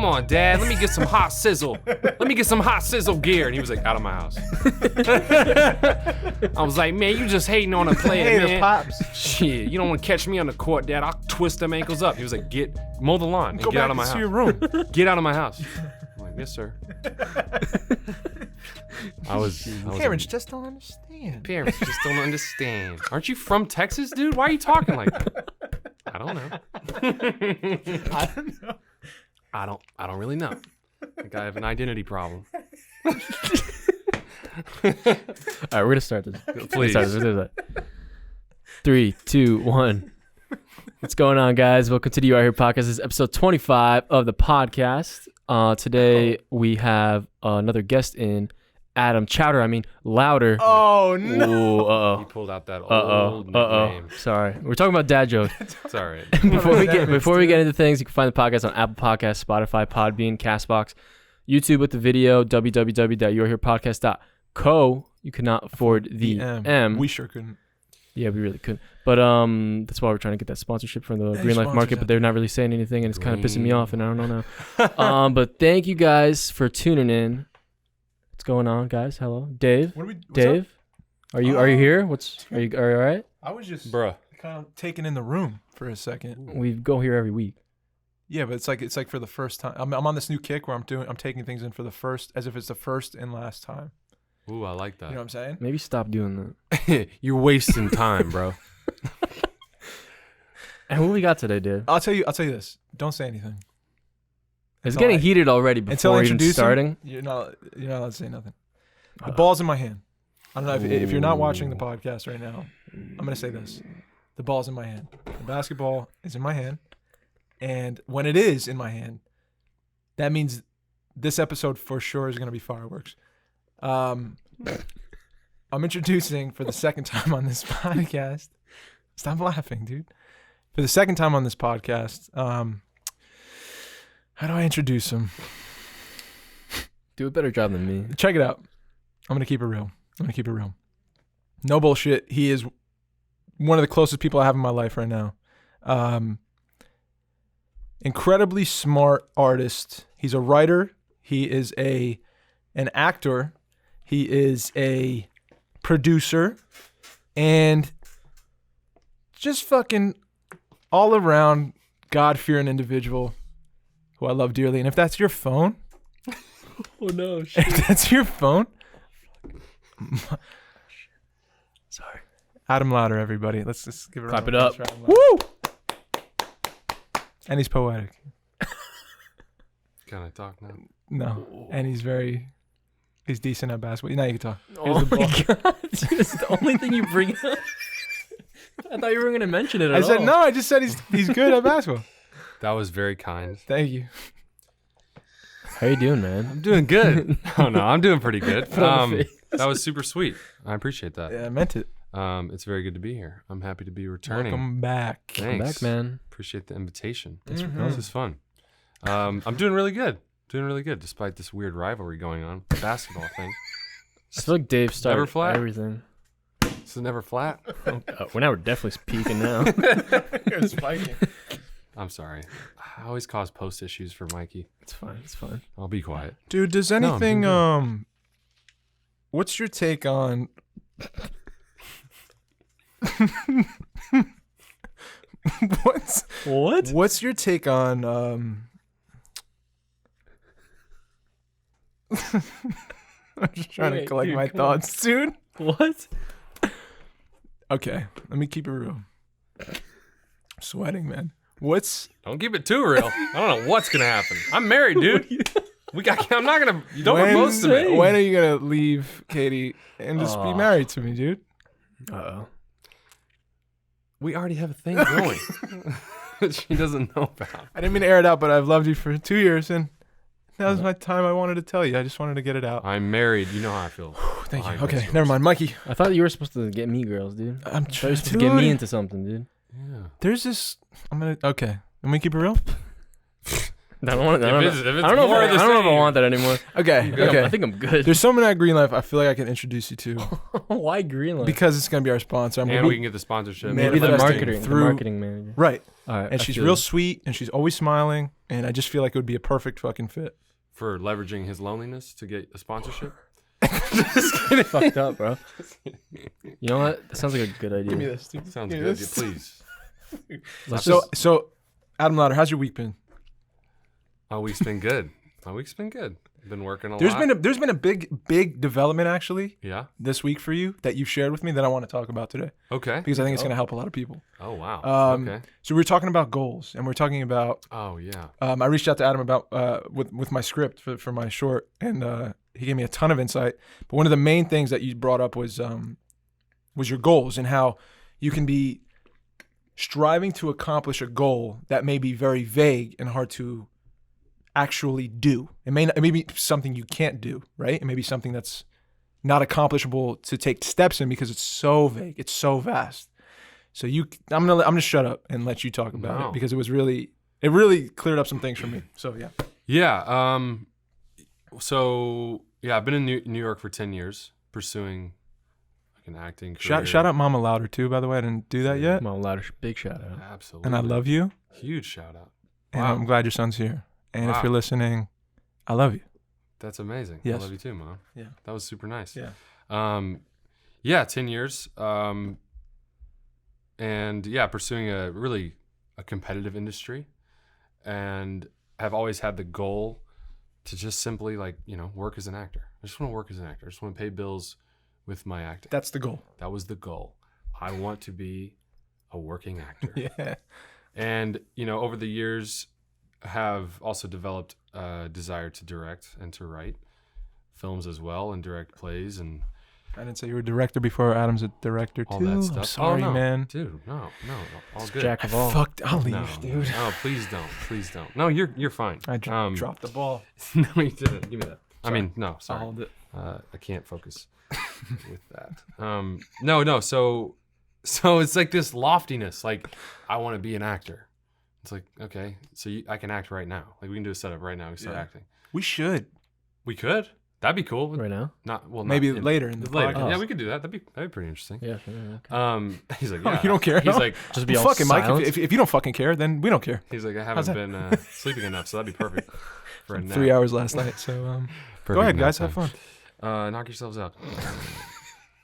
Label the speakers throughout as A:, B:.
A: on, Dad. Let me get some hot sizzle. Let me get some hot sizzle gear. And he was like, out of my house. I was like, man, you just hating on a player, man.
B: Pops.
A: Shit, you don't want to catch me on the court, Dad. I'll twist them ankles up. He was like, mow the lawn and
B: Go
A: get out
B: back
A: of my
B: to
A: house.
B: your room.
A: Get out of my house. I'm like, yes, sir. I was
B: Parents just don't understand.
A: Parents just don't understand. Aren't you from Texas, dude? Why are you talking like that? I don't know.
B: I don't know.
A: I don't really know. I think I have an identity problem.
C: All right, we're gonna start this.
A: Please.
C: Let's start this. 3, 2, 1. What's going on, guys? Welcome to the YAH Podcast. This is episode 25 of the podcast. Today we have another guest in, Adam Chowder. I mean, Lowder.
B: Oh no!
C: Ooh,
A: You pulled out that old nickname.
C: Sorry, we're talking about dad jokes.
A: It's all right.
C: before we get into things, you can find the podcast on Apple Podcasts, Spotify, Podbean, Castbox, YouTube with the video, www.yourherepodcast.co. You cannot afford the M.
B: We sure couldn't.
C: Yeah, we really couldn't. But that's why we're trying to get that sponsorship from the Green Life Market, but they're not really saying anything, and it's kind of pissing me off, and I don't know now. But thank you guys for tuning in. What's going on, guys? Hello, Dave. Dave, are you here? Are you all right?
B: I was just
A: Bruh.
B: kind of taken in the room for a second.
C: We go here every week.
B: Yeah, but it's like for the first time. I'm on this new kick where I'm taking things in for the first, as if it's the first and last time.
A: Ooh, I like that.
B: You know what I'm saying?
C: Maybe stop doing that.
A: You're wasting time, bro.
C: And what we got today, Dave?
B: I'll tell you this. Don't say anything.
C: It's getting heated already before even starting.
B: You're not allowed to say nothing. The ball's in my hand. I don't know if you're not watching the podcast right now. I'm gonna say this: the ball's in my hand. The basketball is in my hand, and when it is in my hand, that means this episode for sure is gonna be fireworks. I'm introducing for the second time on this podcast. Stop laughing, dude. For the second time on this podcast, how do I introduce him?
C: Do a better job than me.
B: Check it out. I'm gonna keep it real. No bullshit. He is one of the closest people I have in my life right now. Incredibly smart artist. He's a writer. He is an actor. He is a producer, and just fucking all around God-fearing individual who I love dearly. And if that's your phone,
C: Oh no! Shit.
B: if that's your phone,
C: Sorry.
B: Adam Lowder, everybody. Let's just give it a
C: Clap
B: round
C: it
B: of
C: up.
B: applause for Adam Lowder.
C: Woo!
B: And he's poetic.
A: Can I talk now?
B: No, and he's decent at basketball. Now you can talk.
C: Oh my god! This is the only thing you bring up. I thought you were gonna mention it.
B: I said no. I just said he's good at basketball.
A: That was very kind.
B: Thank you.
C: How you doing, man?
A: I'm doing good. Oh no, I'm doing pretty good.
C: Put on the face.
A: That was super sweet. I appreciate that.
B: Yeah, I meant it.
A: It's very good to be here. I'm happy to be returning.
B: Welcome back.
A: Thanks.
C: Come back, man.
A: Appreciate the invitation.
C: Thanks for
B: Mhm.
C: coming.
A: This is fun. I'm doing really good. Despite this weird rivalry going on. The basketball thing.
C: I feel like Dave started
A: Never flat?
C: everything.
A: This is never flat.
C: Well, now we're definitely peaking now.
B: You're spiking.
A: I'm sorry. I always cause post issues for Mikey.
C: It's fine. It's fine.
A: I'll be quiet.
B: Dude, does
A: I'm
B: anything
A: doing
B: what's your take on what's your take on I'm just trying to
C: Wait,
B: collect
C: dude,
B: my
C: come on.
B: thoughts, dude.
C: What?
B: Okay, let me keep it real. Sweating, man.
A: Don't keep it too real. I don't know what's gonna happen. I'm married, dude. I'm not gonna. You don't propose to me.
B: When are you gonna leave Katie and just be married to me, dude?
C: Uh-oh.
A: We already have a thing going that she doesn't know about.
B: I didn't mean to air it out, but I've loved you for 2 years, and that was my time. I wanted to tell you. I just wanted to get it out.
A: I'm married. You know how I feel.
B: Thank you.
A: Behind
B: Okay,
A: those
B: never mind, Mikey.
C: I thought you were supposed to get me girls, dude.
B: I'm
C: I thought you
B: trying
C: were supposed to get me into something, dude.
A: Yeah.
B: There's this. Okay. Let me keep it real.
C: I don't want. I don't
A: If it's
C: know if
A: more
C: I
A: of the
C: don't know if I
A: same-
C: want that anymore.
B: Okay.
C: I think I'm good.
B: There's someone at Green Life I feel like I can introduce you to
C: Why Greenland?
B: because it's gonna be our sponsor.
A: And we can get the sponsorship.
B: Man,
C: maybe the
B: manifesting
C: marketing,
B: through-
C: the marketing manager.
B: right.
C: All right,
B: And
C: I
B: she's
C: feel
B: real
C: you.
B: sweet, and she's always smiling, and I just feel like it would be a perfect fucking fit.
A: For leveraging his loneliness to get a sponsorship.
C: fucked up, bro. You know what? That sounds like a good idea.
B: this, dude.
A: Sounds
B: Give me
A: good.
B: this.
A: Please.
C: Let's
B: So,
C: just,
B: so Adam Lowder, how's your week been?
A: My week's been good. My week's been good. Been working a
B: There's
A: lot.
B: been a big development actually
A: Yeah.
B: this week for you that you've shared with me that I want to talk about today
A: Okay.
B: because I think it's gonna help a lot of people.
A: Oh wow. Okay.
B: So we were talking about goals, and we're talking about.
A: Oh yeah.
B: I reached out to Adam about with my script for my short, and he gave me a ton of insight. But one of the main things that you brought up was your goals and how you can be striving to accomplish a goal that may be very vague and hard to actually do. It may be something you can't do, right? It may be something that's not accomplishable to take steps in because it's so vague, it's so vast. So I'm gonna shut up and let you talk about
A: No.
B: it because it really cleared up some things for me. So yeah.
A: Yeah. So yeah, I've been in New York for 10 years pursuing like an acting career.
B: Shout out Mama Lowder too, by the way. I didn't do that yet.
C: come on, louder, big shout out.
A: Absolutely.
B: And I love you.
A: Huge shout out.
B: And
A: Wow.
B: I'm glad your son's here. And if
A: Wow.
B: you're listening, I love you.
A: That's amazing.
B: Yes.
A: I love you too, Mom.
B: Yeah.
A: That was super nice.
B: Yeah.
A: Yeah, 10 years. And yeah, pursuing a competitive industry, and have always had the goal to just simply work as an actor. I just want to work as an actor. I just want to pay bills with my acting.
B: That's the goal.
A: That was the goal. I want to be a working actor.
B: Yeah.
A: And, over the years have also developed a desire to direct and to write films as well, and direct plays and
B: I didn't say you were a director before. Adam's a director too.
A: all that stuff.
B: I'm sorry,
A: no,
B: man.
A: Dude, no, all good.
C: Jack of all.
B: I'll leave,
A: No,
B: dude.
A: No, please don't. No, you're fine.
B: I dropped the ball.
A: No, you didn't. Give me that. I mean, no,
B: I'll
A: sorry.
B: hold it.
A: I can't focus with that. No. So it's like this loftiness. Like, I want to be an actor. It's like, okay, so I can act right now. Like, we can do a setup right now. We can start acting.
B: We should.
A: We could. That'd be cool.
C: Right now?
B: Maybe later in the
A: later.
B: podcast.
A: Yeah, we could do that. That'd be pretty interesting.
C: Yeah, sure. Okay.
A: He's like,
B: Oh,
A: yeah.
B: you don't care?
A: He's
B: No?
A: like,
C: Just be all
B: Fucking Mike.
C: silent.
B: If you don't fucking care, then we don't care.
A: he's like, I
B: How's
A: haven't been sleeping enough, so that'd be perfect for a nap.
B: 3 hours last night. So go
A: Perfect
B: ahead,
A: nap
B: guys.
A: time.
B: Have fun.
A: Knock yourselves out.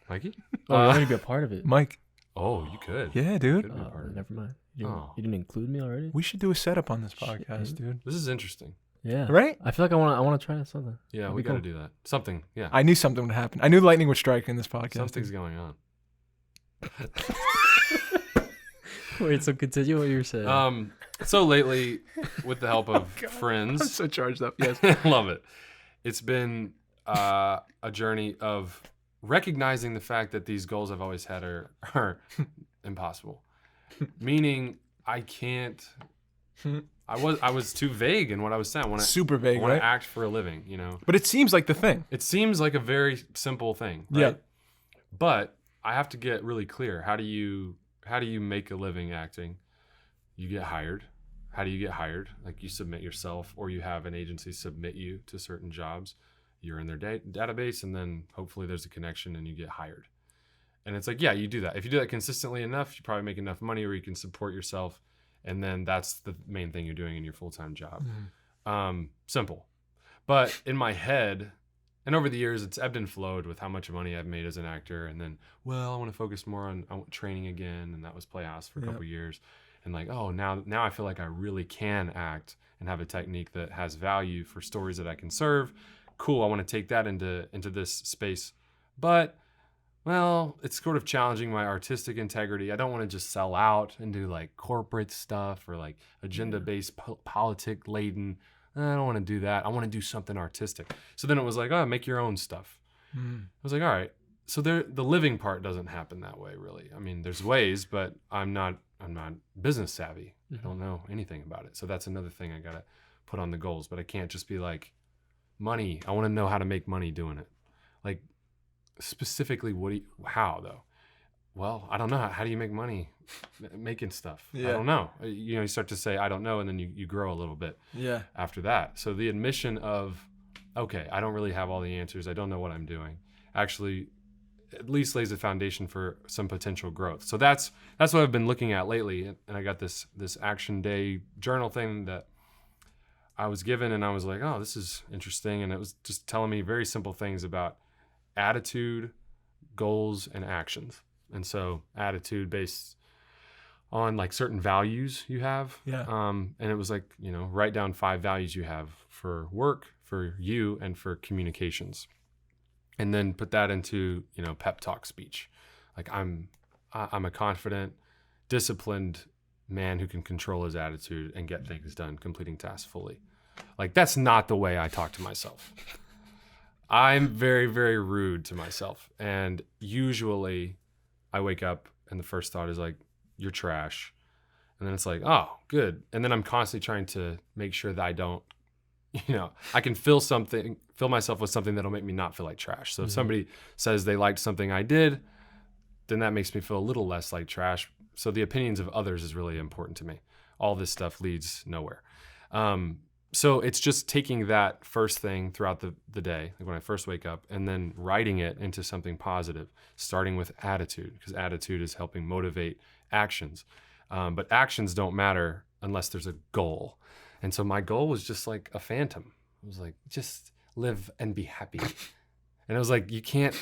A: Mikey?
C: Oh, you want me to be a part of it?
B: Mike.
A: Oh, you could.
B: Yeah, dude.
A: Could be a part of it.
C: Never mind. You
A: Oh.
C: didn't include me already?
B: We should do a setup on this
C: Shit,
B: podcast, dude.
A: This is interesting.
C: Yeah.
B: Right?
C: I feel like I want to try something.
A: Yeah,
C: That'd
A: we
C: be
A: got to
C: cool.
A: do that. Something. Yeah.
B: I knew something would happen. I knew lightning would strike in this podcast.
A: Something's going on.
C: Wait, so continue what you were saying.
A: So lately, with the help of
B: I'm
A: friends,
B: so charged up. Yes.
A: love it. It's been a journey of recognizing the fact that these goals I've always had are impossible. Meaning, I can't. I was too vague in what I was saying.
B: Super vague,
A: I want
B: right?
A: to act for a living,
B: But it seems like the thing.
A: It seems like a very simple thing, right?
B: Yeah.
A: But I have to get really clear. How do you make a living acting? You get hired. How do you get hired? Like, you submit yourself, or you have an agency submit you to certain jobs. You're in their database, and then hopefully there's a connection and you get hired. And it's like, yeah, you do that. If you do that consistently enough, you probably make enough money where you can support yourself. And then that's the main thing you're doing in your full-time job. Simple. But in my head, and over the years, it's ebbed and flowed with how much money I've made as an actor. And then, I want to focus more on training again. And that was Playhouse for a couple years. And like, now I feel like I really can act and have a technique that has value for stories that I can serve. Cool, I want to take that into this space. But, it's sort of challenging my artistic integrity. I don't want to just sell out and do like corporate stuff or like agenda-based, politic-laden. I don't want to do that. I want to do something artistic. So then it was like, make your own stuff. I was like, all right. So the living part doesn't happen that way, really. I mean, there's ways, but I'm not business savvy. I don't know anything about it. So that's another thing I got to put on the goals. But I can't just be like, money. I want to know how to make money doing it. Like, specifically, how though? well, I don't know. How do you make money making stuff? I
B: Yeah.
A: don't know. You start to say, I don't know. And then you grow a little bit
B: Yeah.
A: after that. So the admission of, okay, I don't really have all the answers. I don't know what I'm doing. Actually, at least lays a foundation for some potential growth. So that's what I've been looking at lately. And I got this action day journal thing that I was given, and I was like, oh, this is interesting. And it was just telling me very simple things about attitude, goals, and actions. And so attitude based on like certain values you have.
B: Yeah.
A: And it was like, write down 5 values you have for work, for you, and for communications. And then put that into, pep talk speech. Like I'm a confident, disciplined man who can control his attitude and get things done, completing tasks fully. Like that's not the way I talk to myself. I'm very, very rude to myself. And usually I wake up and the first thought is like, you're trash. And then it's like, oh, good. And then I'm constantly trying to make sure that I don't, I can fill myself with something that'll make me not feel like trash. So if somebody says they liked something I did, then that makes me feel a little less like trash. So the opinions of others is really important to me. All this stuff leads nowhere. So it's just taking that first thing throughout the day, like when I first wake up, and then writing it into something positive, starting with attitude, because attitude is helping motivate actions. But actions don't matter unless there's a goal. And so my goal was just like a phantom. It was like, just live and be happy. And it was like, you can't,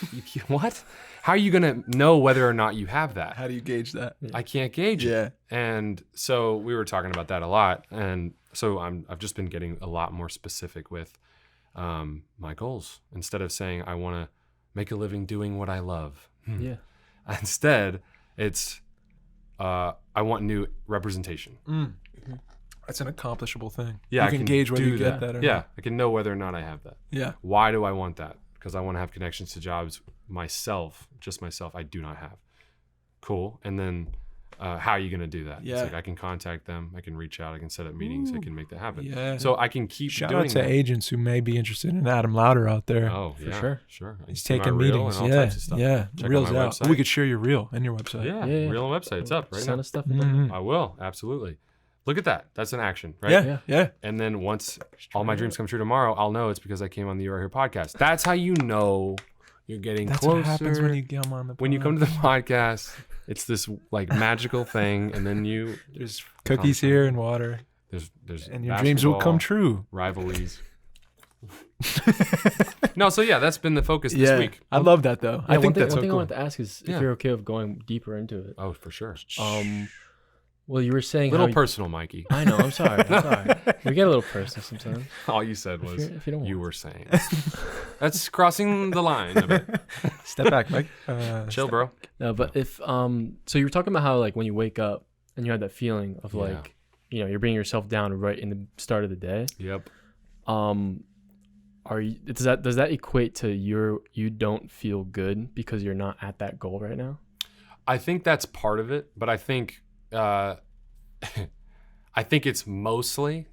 A: what? How are you going to know whether or not you have that?
B: How do you gauge that?
A: I can't gauge it. And so we were talking about that a lot. And so I've just been getting a lot more specific with my goals. Instead of saying, I want to make a living doing what I love.
C: Yeah.
A: Instead, it's, I want new representation.
B: That's an accomplishable thing.
A: Yeah,
B: you can gauge whether you get
C: that.
B: that or
A: Yeah,
B: not.
A: I can know whether or not I have that.
B: Yeah.
A: Why do I want that? Because I want to have connections to jobs just myself, I do not have. Cool. And then how are you going to do that?
B: Yeah.
A: It's like I can contact them. I can reach out. I can set up meetings. I can make that happen.
B: Yeah.
A: So I can keep
B: Shout
A: doing
B: out to
A: that.
B: agents who may be interested in Adam Lowder out there.
A: Oh,
C: For
A: yeah,
C: sure.
A: Sure. I
B: He's
A: do my
B: taking
A: reel
B: meetings.
A: and all
B: Yeah.
A: types of stuff.
B: Yeah.
A: Check out
B: Reel's
A: my
B: out.
A: website.
B: We could share your reel and your website.
A: Yeah,
C: Yeah.
A: reel and website. It's up right
C: Send
A: now.
C: us stuff.
B: Mhm.
A: I will. Absolutely. Look at that. That's an action, right?
B: Yeah. Yeah.
A: And then once all my dreams come true tomorrow, I'll know it's because I came on the You Are Here podcast. That's how you know you're getting
B: That's
A: closer.
B: what happens when you come on the
A: When you come to the podcast, it's this like magical thing, and then
B: There's cookies here and water,
A: there's
B: and your dreams will come true.
A: Rivalries. No, so yeah, that's been the focus this week.
B: I love that though. I think that's
C: one
B: so
C: thing I
B: cool.
C: wanted to ask is
A: Yeah.
C: if you're okay with going deeper into it.
A: Oh, for sure.
C: Well, you were saying
A: Little
C: how
A: personal, Mikey.
C: I know. I'm sorry. We get a little personal sometimes.
A: All you said was
C: If you don't
A: you
C: want.
A: were saying. That's crossing the line a bit.
B: Step back, Mike.
A: Chill, bro.
C: No, but if so you were talking about how like when you wake up and you have that feeling of
A: Yeah.
C: like you're bringing yourself down right in the start of the day.
A: Yep.
C: Does that equate to you don't feel good because you're not at that goal right now?
A: I think that's part of it, but I think I think it's mostly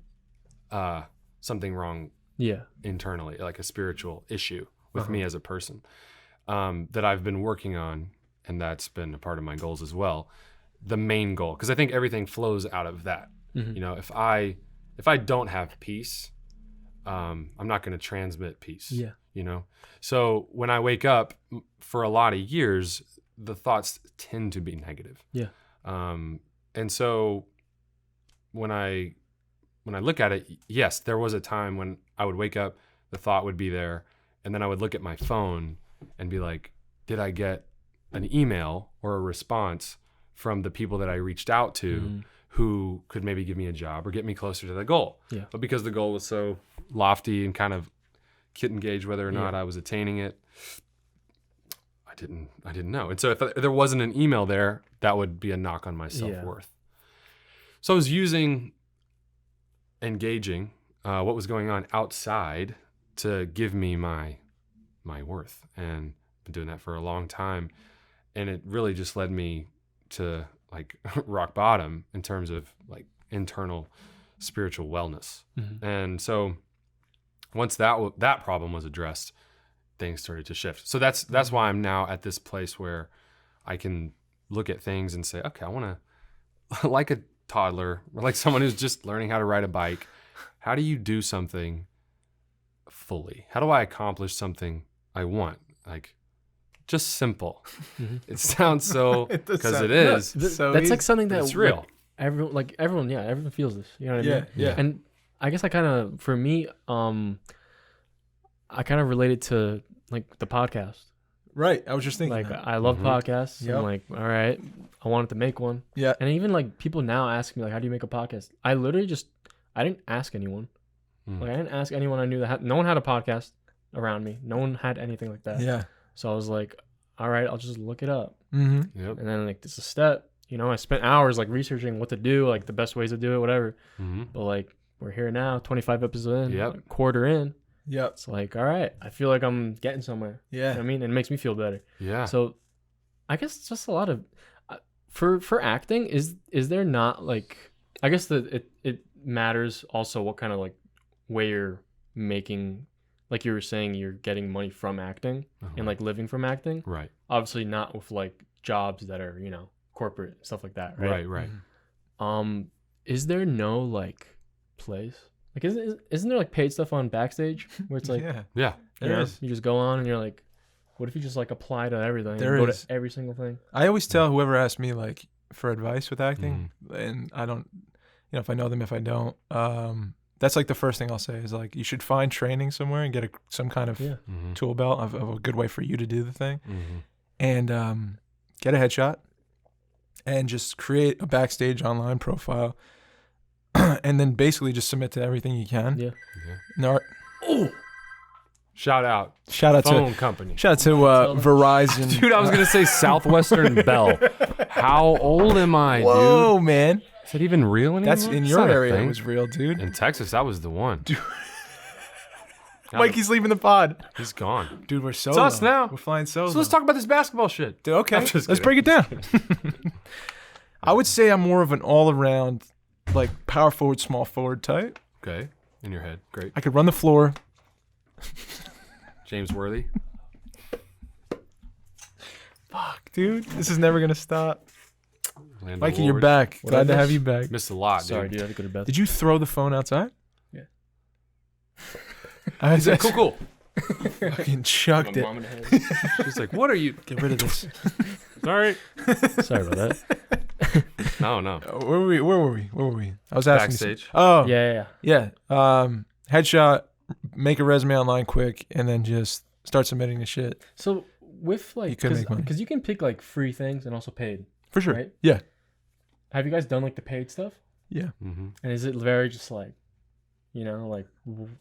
A: something wrong
C: Yeah.
A: internally, like a spiritual issue with me as a person that I've been working on, and that's been a part of my goals as well. The main goal, because I think everything flows out of that.
C: Mm-hmm.
A: If I don't have peace, I'm not going to transmit peace.
C: Yeah.
A: So when I wake up, for a lot of years, the thoughts tend to be negative.
C: Yeah.
A: And so when I look at it, yes, there was a time when I would wake up, the thought would be there, and then I would look at my phone and be like, did I get an email or a response from the people that I reached out to who could maybe give me a job or get me closer to the goal?
C: Yeah.
A: But because the goal was so lofty and kind of couldn't gauge whether or not I was attaining it, I didn't know. And so if there wasn't an email there, that would be a knock on my self-worth. So I was engaging what was going on outside to give me my worth, and been doing that for a long time. And it really just led me to like rock bottom in terms of like internal spiritual wellness. And so once that problem was addressed, things started to shift. So that's why I'm now at this place where I can look at things and say, okay, I want to, like a toddler or like someone who's just learning how to ride a bike, how do you do something fully? How do I accomplish something I want? Like, just simple. It sounds so, because it is.
B: So
C: that's
B: easy.
C: like something that
A: It's real.
C: everyone feels this. You know what I mean?
B: Yeah.
C: And I guess I kind of, for me, I kind of related to like the podcast.
B: Right. I was just thinking.
C: Like
B: that.
C: I love podcasts.
B: Yep.
C: I'm like, all right, I wanted to make one.
B: Yeah.
C: And even like people now ask me like, how do you make a podcast? I literally I didn't ask anyone. Like I didn't ask anyone I knew that no one had a podcast around me. No one had anything like that.
B: Yeah.
C: So I was like, all right, I'll just look it up.
B: Mm-hmm.
A: Yep.
C: And then like this is a step. You know, I spent hours like researching what to do, like the best ways to do it, whatever. But like we're here now, 25 episodes in, like, quarter in.
B: Yep.
C: It's like, all right, I feel like I'm getting somewhere.
B: Yeah.
C: You know what I mean? And it makes me feel better.
A: Yeah.
C: So I guess it's just a lot of for acting, is there not like, I guess that it matters also what kind of like way you're making, like you were saying, you're getting money from acting and like living from acting.
A: Right.
C: Obviously not with like jobs that are, you know, corporate stuff like that, right?
A: Right.
C: Is there no like place, like isn't there like paid stuff on Backstage where it's like
B: Yeah.
A: Yeah.
C: you
B: There
C: know,
B: is.
C: you just go on and you're like, what if you just like apply to everything
B: There
C: and go
B: is.
C: to every single thing?
B: I always tell whoever asks me like for advice with acting, and I don't, you know, if I know them, if I don't, that's like the first thing I'll say is like you should find training somewhere and get some kind of tool belt of a good way for you to do the thing, and get a headshot, and just create a Backstage online profile, and then basically just submit to everything you can.
C: Yeah.
B: No,
A: Shout out
B: Shout
A: phone
B: out
A: company.
B: to Verizon.
A: Dude, I was gonna say Southwestern Bell. How old am I,
B: Whoa,
A: dude?
B: man.
A: Is that even real anymore?
B: That's in
A: It's
B: your
A: not a
B: area. It
A: thing.
B: was real, dude.
A: In Texas, that was the one. Dude.
B: Mikey's leaving the pod.
A: He's gone.
B: Dude, we're solo.
A: It's us now.
B: We're flying solo.
A: So let's talk about this basketball shit.
B: Dude, okay,
A: I'm just
B: let's
A: kidding.
B: break it down. I would say I'm more of an all-around, like power forward, small forward type.
A: Okay. In your head. Great.
B: I could run the floor.
A: James Worthy.
B: Fuck, dude, this is never gonna stop.
A: Landon
B: Mikey, you're
A: Ward.
B: back.
C: What
B: Glad
C: I
B: to have
C: miss?
B: you back.
A: Missed a lot,
C: Sorry,
A: dude.
C: dude, I have to go to bed.
B: Did you throw the phone outside?
C: Yeah.
B: I
A: He said, cool.
B: fucking chucked
C: My
B: it.
C: mom in the head.
A: She's like, what are you?
B: Get rid of this.
A: Sorry.
C: Sorry about that.
A: No.
B: Where were we? I was asking.
A: Backstage.
B: Oh,
C: Yeah.
B: headshot. Make a resume online quick, and then just start submitting the shit.
C: So with
B: You
C: like,
B: could make money.
C: because you can pick like free things and also paid.
B: For sure.
C: Right?
B: Yeah.
C: Have you guys done like the paid stuff?
B: Yeah.
A: Mm-hmm.
C: And is it very just like, you know, like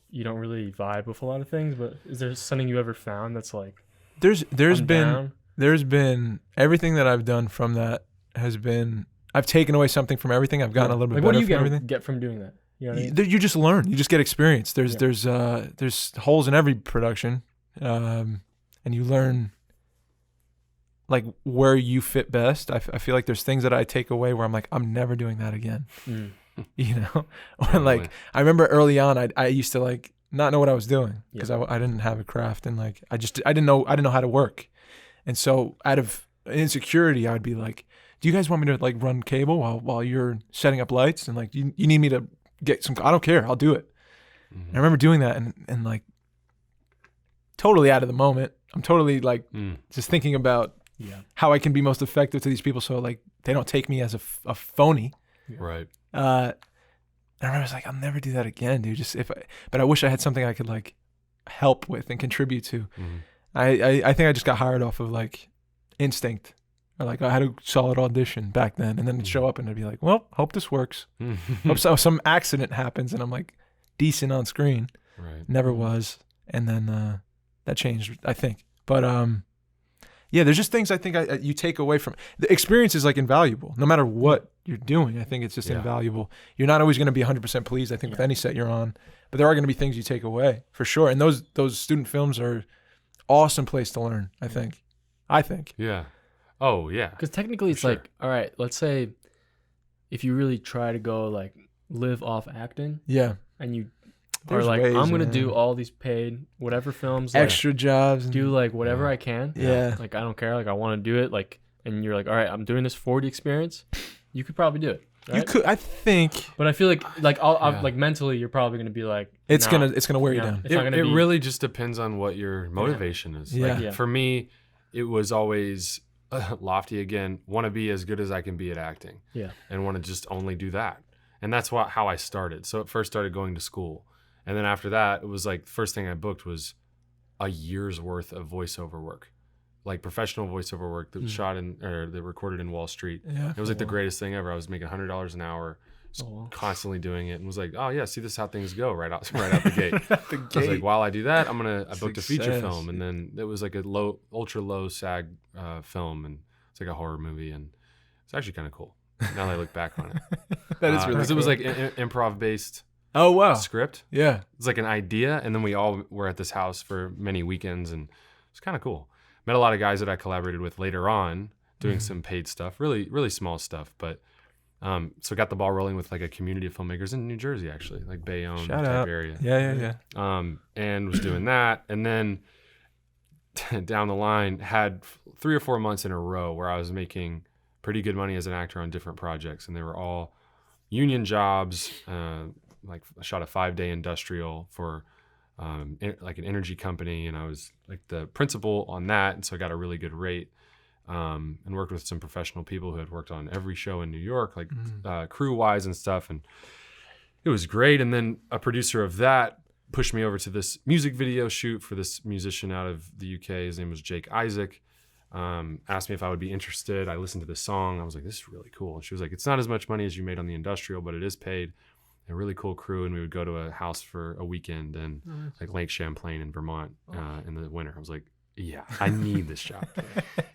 C: you don't really vibe with a lot of things, but is there something you ever found that's like,
B: There's
C: I'm
B: been
C: down?
B: there's been everything that I've done from that has been I've taken away something from everything. I've gotten a little bit
C: like,
B: better
C: what do you
B: from everything.
C: get from doing that? You know what I mean?
B: You just learn. You just get experience.
C: Yeah.
B: There's holes in every production, and you learn like where you fit best. I feel like there's things that I take away where I'm like, I'm never doing that again.
C: Mm.
B: You know, or
A: Totally.
B: like I remember early on, I used to like not know what I was doing because
C: Yeah.
B: I didn't have a craft, and like I didn't know how to work, and so out of insecurity, I would be like, do you guys want me to like run cable while you're setting up lights, and like you need me to get some, I don't care, I'll do it.
A: Mm-hmm.
B: And I remember doing that and like totally out of the moment. I'm totally like just thinking about
C: Yeah.
B: how I can be most effective to these people, so like they don't take me as a phony.
A: Right.
B: And I remember I was like, I'll never do that again, dude. But I wish I had something I could like help with and contribute to.
A: Mm-hmm.
B: I think I just got hired off of like instinct. Or like I had a solid audition back then, and then it'd show up and I'd be like, well, hope this works. Hope so some accident happens and I'm like decent on screen.
A: Right.
B: Never was. And then that changed, I think. But yeah, there's just things I think you take away from the experience is like invaluable. No matter what you're doing, I think it's just invaluable. You're not always going to be 100% pleased, I think, with any set you're on, but there are going to be things you take away for sure. And those student films are awesome place to learn, I think.
A: Yeah. Oh, yeah.
C: Because technically it's like, all right, let's say if you really try to go like live off acting
B: Yeah.
C: and you
B: There's
C: are like,
B: ways,
C: I'm going to
B: man.
C: do all these paid whatever films, like,
B: Extra jobs. And,
C: do like whatever I can.
B: Yeah.
C: Like, I don't care. Like, I want to do it. Like and you're like, all right, I'm doing this for the experience, you could probably do it. Right?
B: You could, I think.
C: But I feel like I'll like mentally, you're probably gonna be like,
B: It's
C: nah,
B: gonna wear you down.
C: It's not gonna
A: It
C: be,
A: really just depends on what your motivation is.
B: Yeah.
A: Like,
C: Yeah.
A: for me, it was always lofty again. Want to be as good as I can be at acting.
C: Yeah.
A: And want to just only do that. And that's how I started. So at first started going to school, and then after that, it was like the first thing I booked was a year's worth of voiceover work, like professional voiceover work that was shot in or that recorded in Wall Street.
B: Yeah.
A: It was like the greatest thing ever. I was making $100 an hour, just constantly doing it, and was like, oh yeah, see, this is how things go right out the gate. I was like, while I do that, I booked a feature film, and then it was like a ultra low SAG film, and it's like a horror movie, and it's actually kind of cool now that I look back on it.
B: That is really
A: because
B: cool.
A: it was like improv based
B: Oh wow.
A: script.
B: Yeah.
A: It's like an idea, and then we all were at this house for many weekends, and it's kind of cool. Met a lot of guys that I collaborated with later on, doing some paid stuff, really, really small stuff. But so got the ball rolling with like a community of filmmakers in New Jersey, actually, like Bayonne
B: Shout
A: type
B: out.
A: area.
B: Yeah.
A: And was doing that, and then down the line had 3 or 4 months in a row where I was making pretty good money as an actor on different projects, and they were all union jobs. Like I shot a 5-day industrial for like an energy company, and I was like the principal on that, and so I got a really good rate, and worked with some professional people who had worked on every show in New York, like crew wise and stuff, and it was great. And then a producer of that pushed me over to this music video shoot for this musician out of the UK. His name was Jake Isaac. Asked me if I would be interested. I listened to the song. I was like, this is really cool. And she was like, it's not as much money as you made on the industrial, but it is paid. A really cool crew, and we would go to a house for a weekend in like Lake Champlain in Vermont in the winter. I was like, yeah, I need this job.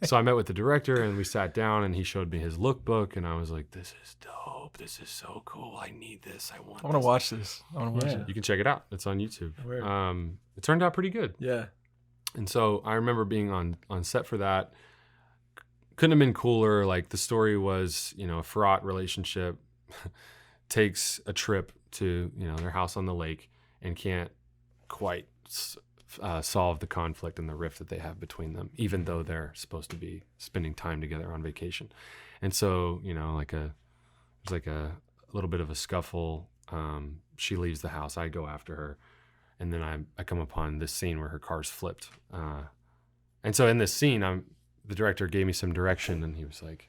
A: So I met with the director, and we sat down, and he showed me his lookbook, and I was like, this is dope. This is so cool. I need this. I want
B: to watch this. I want to watch it.
A: You can check it out. It's on YouTube.
B: Weird.
A: It turned out pretty good.
B: Yeah.
A: And so I remember being on set for that. Couldn't have been cooler. Like, the story was, a fraught relationship. Takes a trip to their house on the lake and can't quite solve the conflict and the rift that they have between them, even though they're supposed to be spending time together on vacation. And so there's like a little bit of a scuffle. She leaves the house. I go after her, and then I come upon this scene where her car's flipped. And so in this scene, the director gave me some direction, and he was like,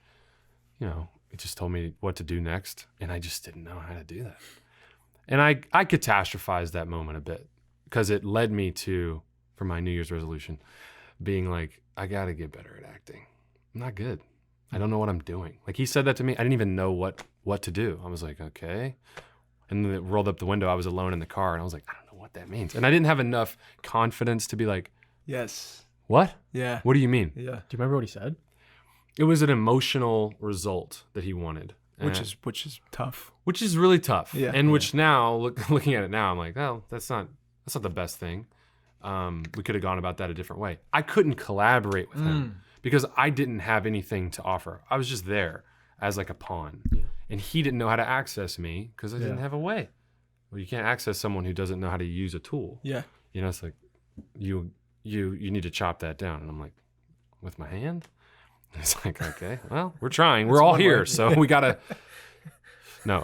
A: he just told me what to do next, and I just didn't know how to do that. And I catastrophized that moment a bit, because it led me to, for my New Year's resolution, being like, I got to get better at acting. I'm not good. I don't know what I'm doing. Like, he said that to me. I didn't even know what to do. I was like, okay. And then it rolled up the window. I was alone in the car, and I was like, I don't know what that means. And I didn't have enough confidence to be like,
B: Yes.
A: what?
B: Yeah.
A: What do you mean?
B: Yeah.
C: Do you remember what he said?
A: It was an emotional result that he wanted.
B: Which is tough.
A: Which is really tough.
B: Yeah.
A: And which now, looking at it now, I'm like, oh, that's not the best thing. We could have gone about that a different way. I couldn't collaborate with him because I didn't have anything to offer. I was just there as like a pawn. Yeah. And he didn't know how to access me because I didn't have a way. Well, you can't access someone who doesn't know how to use a tool.
B: Yeah.
A: It's like, you need to chop that down. And I'm like, with my hand? It's like, okay, well, we're trying. We're all here, so we gotta. No,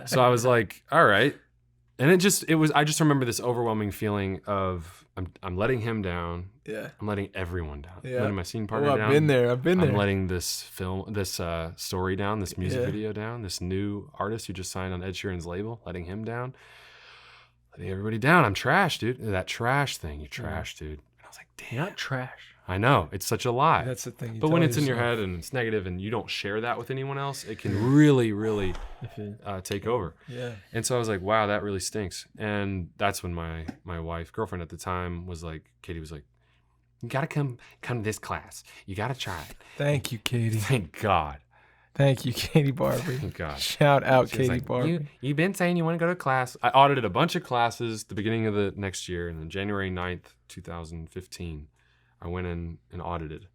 A: so I was like, all right, and I just remember this overwhelming feeling of I'm letting him down.
B: Yeah.
A: I'm letting everyone down.
B: Yeah.
A: I'm letting my scene partner down.
B: I've been there.
A: I'm letting this story down, this music video down, this new artist who just signed on Ed Sheeran's label, letting him down, letting everybody down. I'm trash, dude. That trash thing, you're trash, dude. And I was like, damn.
C: You're not trash.
A: I know, it's such a lie.
B: That's the thing.
A: But when it's in your head and it's negative and you don't share that with anyone else, it can really, really take over.
B: Yeah.
A: And so I was like, wow, that really stinks. And that's when my girlfriend at the time was like, Katie was like, you got to come to this class. You got to try it.
B: Thank you, Katie.
A: Thank God.
B: Thank you, Katie Barbary.
A: Thank God.
B: Shout out,
A: She was
B: Katie
A: like,
B: Barbary.
A: You've been saying you want to go to class. I audited a bunch of classes the beginning of the next year, and then January 9th, 2015, I went in and audited.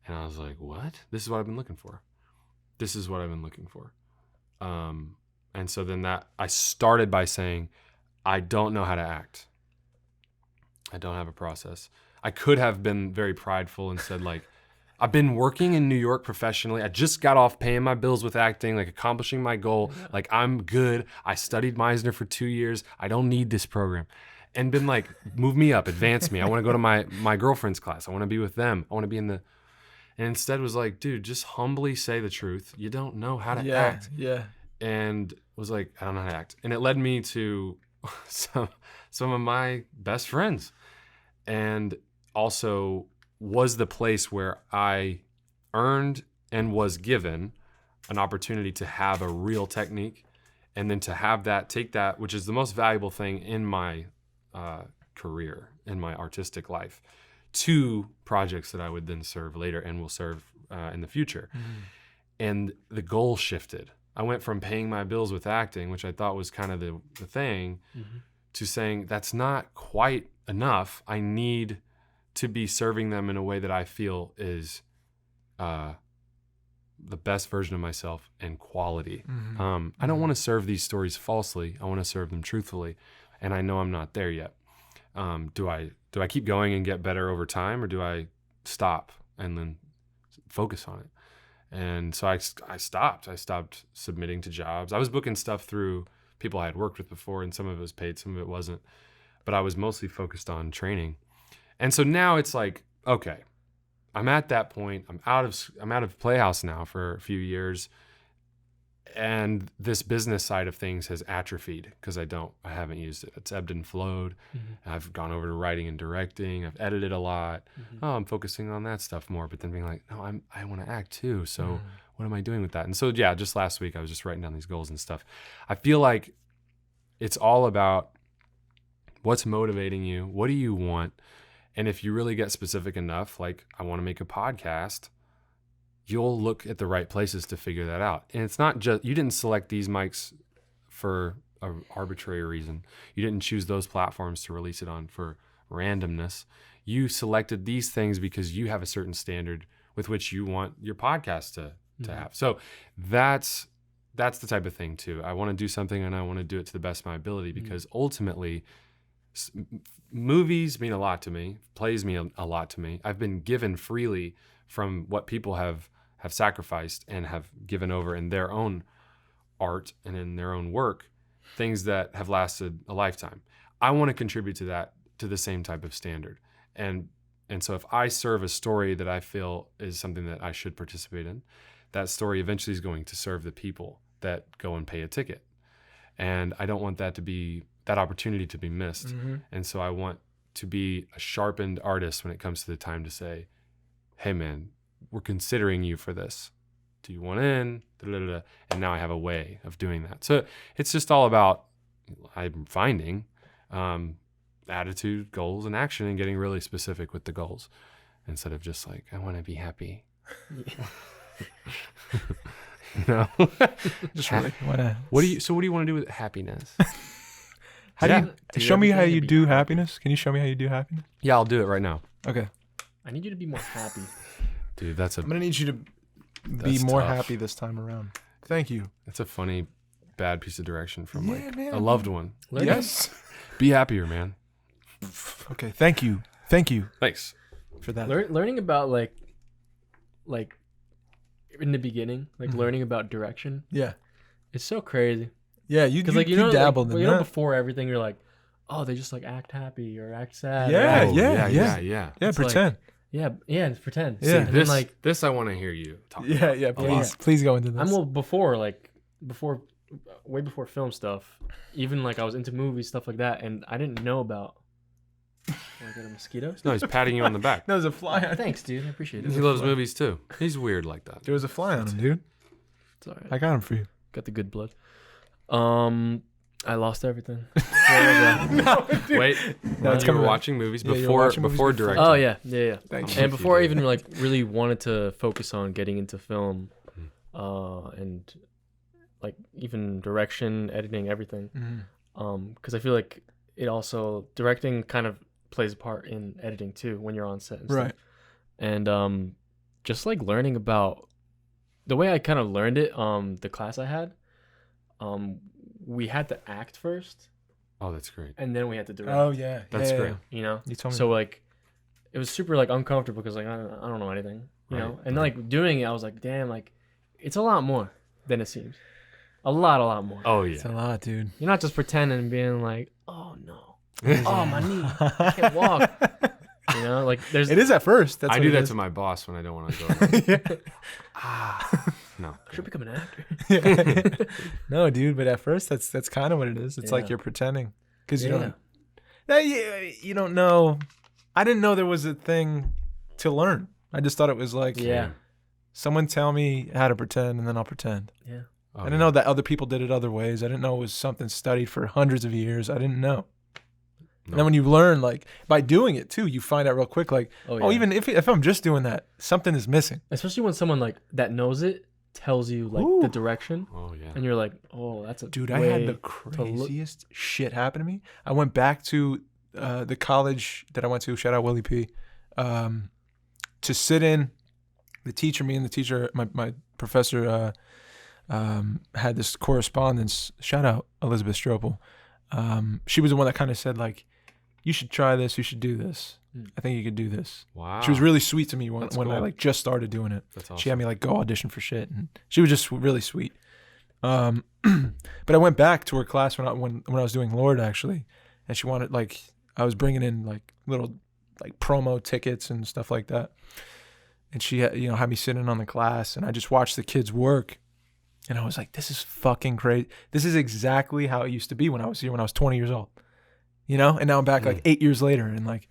A: And I was like, what? This is what I've been looking for. This is what I've been looking for. And so then I started by saying, I don't know how to act. I don't have a process. I could have been very prideful and said, like, I've been working in New York professionally. I just got off paying my bills with acting, like accomplishing my goal. Like I'm good. I studied Meisner for 2 years. I don't need this program. And been like, move me up, advance me. I want to go to my girlfriend's class. I want to be with them. I want to be in the, and instead was like, dude, just humbly say the truth. You don't know how to act.
B: Yeah.
A: And was like, I don't know how to act. And it led me to some of my best friends. And also was the place where I earned and was given an opportunity to have a real technique, and then to have that, take that, which is the most valuable thing in my career, in my artistic life, to projects that I would then serve later and will serve in the future. And the goal shifted. I went from paying my bills with acting, which I thought was kind of the thing, to saying that's not quite enough. I need to be serving them in a way that I feel is the best version of myself and quality. I don't want to serve these stories falsely. I want to serve them truthfully. And I know I'm not there yet. Do I keep going and get better over time, or do I stop and then focus on it? And so I stopped. I stopped submitting to jobs. I was booking stuff through people I had worked with before, and some of it was paid, some of it wasn't. But I was mostly focused on training. And so now it's like, okay, I'm at that point. I'm out of Playhouse now for a few years, and this business side of things has atrophied because I haven't used it. It's ebbed and flowed. I've gone over to writing and directing. I've edited a lot. Oh, I'm focusing on that stuff more. But then being like, no, I want to act too. So what am I doing with that? And so yeah, just last week I was just writing down these goals and stuff. I feel like it's all about what's motivating you. What do you want? And if you really get specific enough, like I want to make a podcast, you'll look at the right places to figure that out. And it's not just, you didn't select these mics for an arbitrary reason. You didn't choose those platforms to release it on for randomness. You selected these things because you have a certain standard with which you want your podcast to have. So that's the type of thing too. I want to do something and I want to do it to the best of my ability, because ultimately movies mean a lot to me, plays mean a lot to me. I've been given freely from what people have sacrificed and have given over in their own art and in their own work, things that have lasted a lifetime. I want to contribute to that, to the same type of standard. And so if I serve a story that I feel is something that I should participate in, that story eventually is going to serve the people that go and pay a ticket. And I don't want that opportunity to be missed. And so I want to be a sharpened artist when it comes to the time to say, hey man, we're considering you for this. Do you want in? And now I have a way of doing that. So it's just all about, I'm finding attitude, goals, and action, and getting really specific with the goals instead of just like, I want to be happy. You know?
B: Just really wanna.
A: What do you want to do with happiness?
B: How do you show me how you do happiness? Can you show me how you do happiness?
A: Yeah, I'll do it right now.
B: Okay.
C: I need you to be more happy.
A: Dude,
B: I'm gonna need you to be more happy this time around. Thank you.
A: That's a funny, bad piece of direction from a loved one.
B: Yes.
A: Be happier, man.
B: Okay. Thank you.
A: Thanks
B: for that.
C: Learning about like in the beginning, like learning about direction.
B: Yeah.
C: It's so crazy.
B: Yeah, you dabbled in that.
C: Before everything, you're like, oh, they just like act happy or act sad.
A: Yeah.
B: Yeah, pretend.
C: It's pretend.
B: Yeah.
A: See, this, like, this I want to hear you talk about.
B: Yeah, please go into this.
C: I'm way before film stuff. Even like I was into movies, stuff like that, and I didn't know about. Oh, I got a mosquito?
A: No, he's patting you on the back.
B: No, there's a fly on.
C: Thanks, dude. I appreciate it.
A: He loves movies too. He's weird like that.
B: There was a fly on him, dude.
C: It's all right.
B: I got him for you.
C: Got the good blood. I lost everything.
B: No, dude.
A: Wait, you were watching movies before directing.
C: Oh yeah.
B: Thank you.
C: And before I even like really wanted to focus on getting into film, and like even direction, editing, everything. Because I feel like it also directing kind of plays a part in editing too when you're on set and stuff. And just like learning about the way I kind of learned it, the class I had, we had to act first.
A: Oh, that's great.
C: And then we had to direct.
B: Oh yeah,
A: that's great.
C: You know,
B: you told me.
C: So like, it was super like uncomfortable because like I don't know anything. you know, and like doing it, I was like, damn, like it's a lot more than it seems. A lot more.
A: Oh yeah,
B: It's a lot, dude.
C: You're not just pretending and being like, oh no, oh my knee, I can't walk. You know, like there's.
B: It is at first. That's
A: I
B: what
A: do
B: it
A: that
B: is.
A: to my boss when I don't want to go. No.
C: I should become an actor.
B: No, dude, but at first that's kind of what it is. It's like you're pretending because you don't. You don't know. I didn't know there was a thing to learn. I just thought it was like, someone tell me how to pretend, and then I'll pretend.
C: Yeah.
B: I didn't know that other people did it other ways. I didn't know it was something studied for hundreds of years. I didn't know. No. And then when you learn, like by doing it too, you find out real quick, like, even if I'm just doing that, something is missing.
C: Especially when someone like that knows it tells you like the direction.
A: Oh yeah.
C: And you're like, oh, that's a
B: dude. I had the craziest shit happen to me. I went back to the college that I went to. Shout out Willie P. To sit in. The teacher, me and the teacher, my professor. Had this correspondence. Shout out Elizabeth Stropel. She was the one that kind of said like, you should try this, you should do this. I think you could do this.
A: Wow.
B: She was really sweet to me when
A: cool.
B: I like just started doing it.
A: That's awesome.
B: She had me like go audition for shit, and she was just really sweet. But I went back to her class when I was doing Lord actually, and she wanted like I was bringing in like little like promo tickets and stuff like that, and she had me sitting on the class, and I just watched the kids work. And I was like, this is fucking crazy. This is exactly how it used to be when I was here when I was 20 years old. You know? And now I'm back like 8 years later and like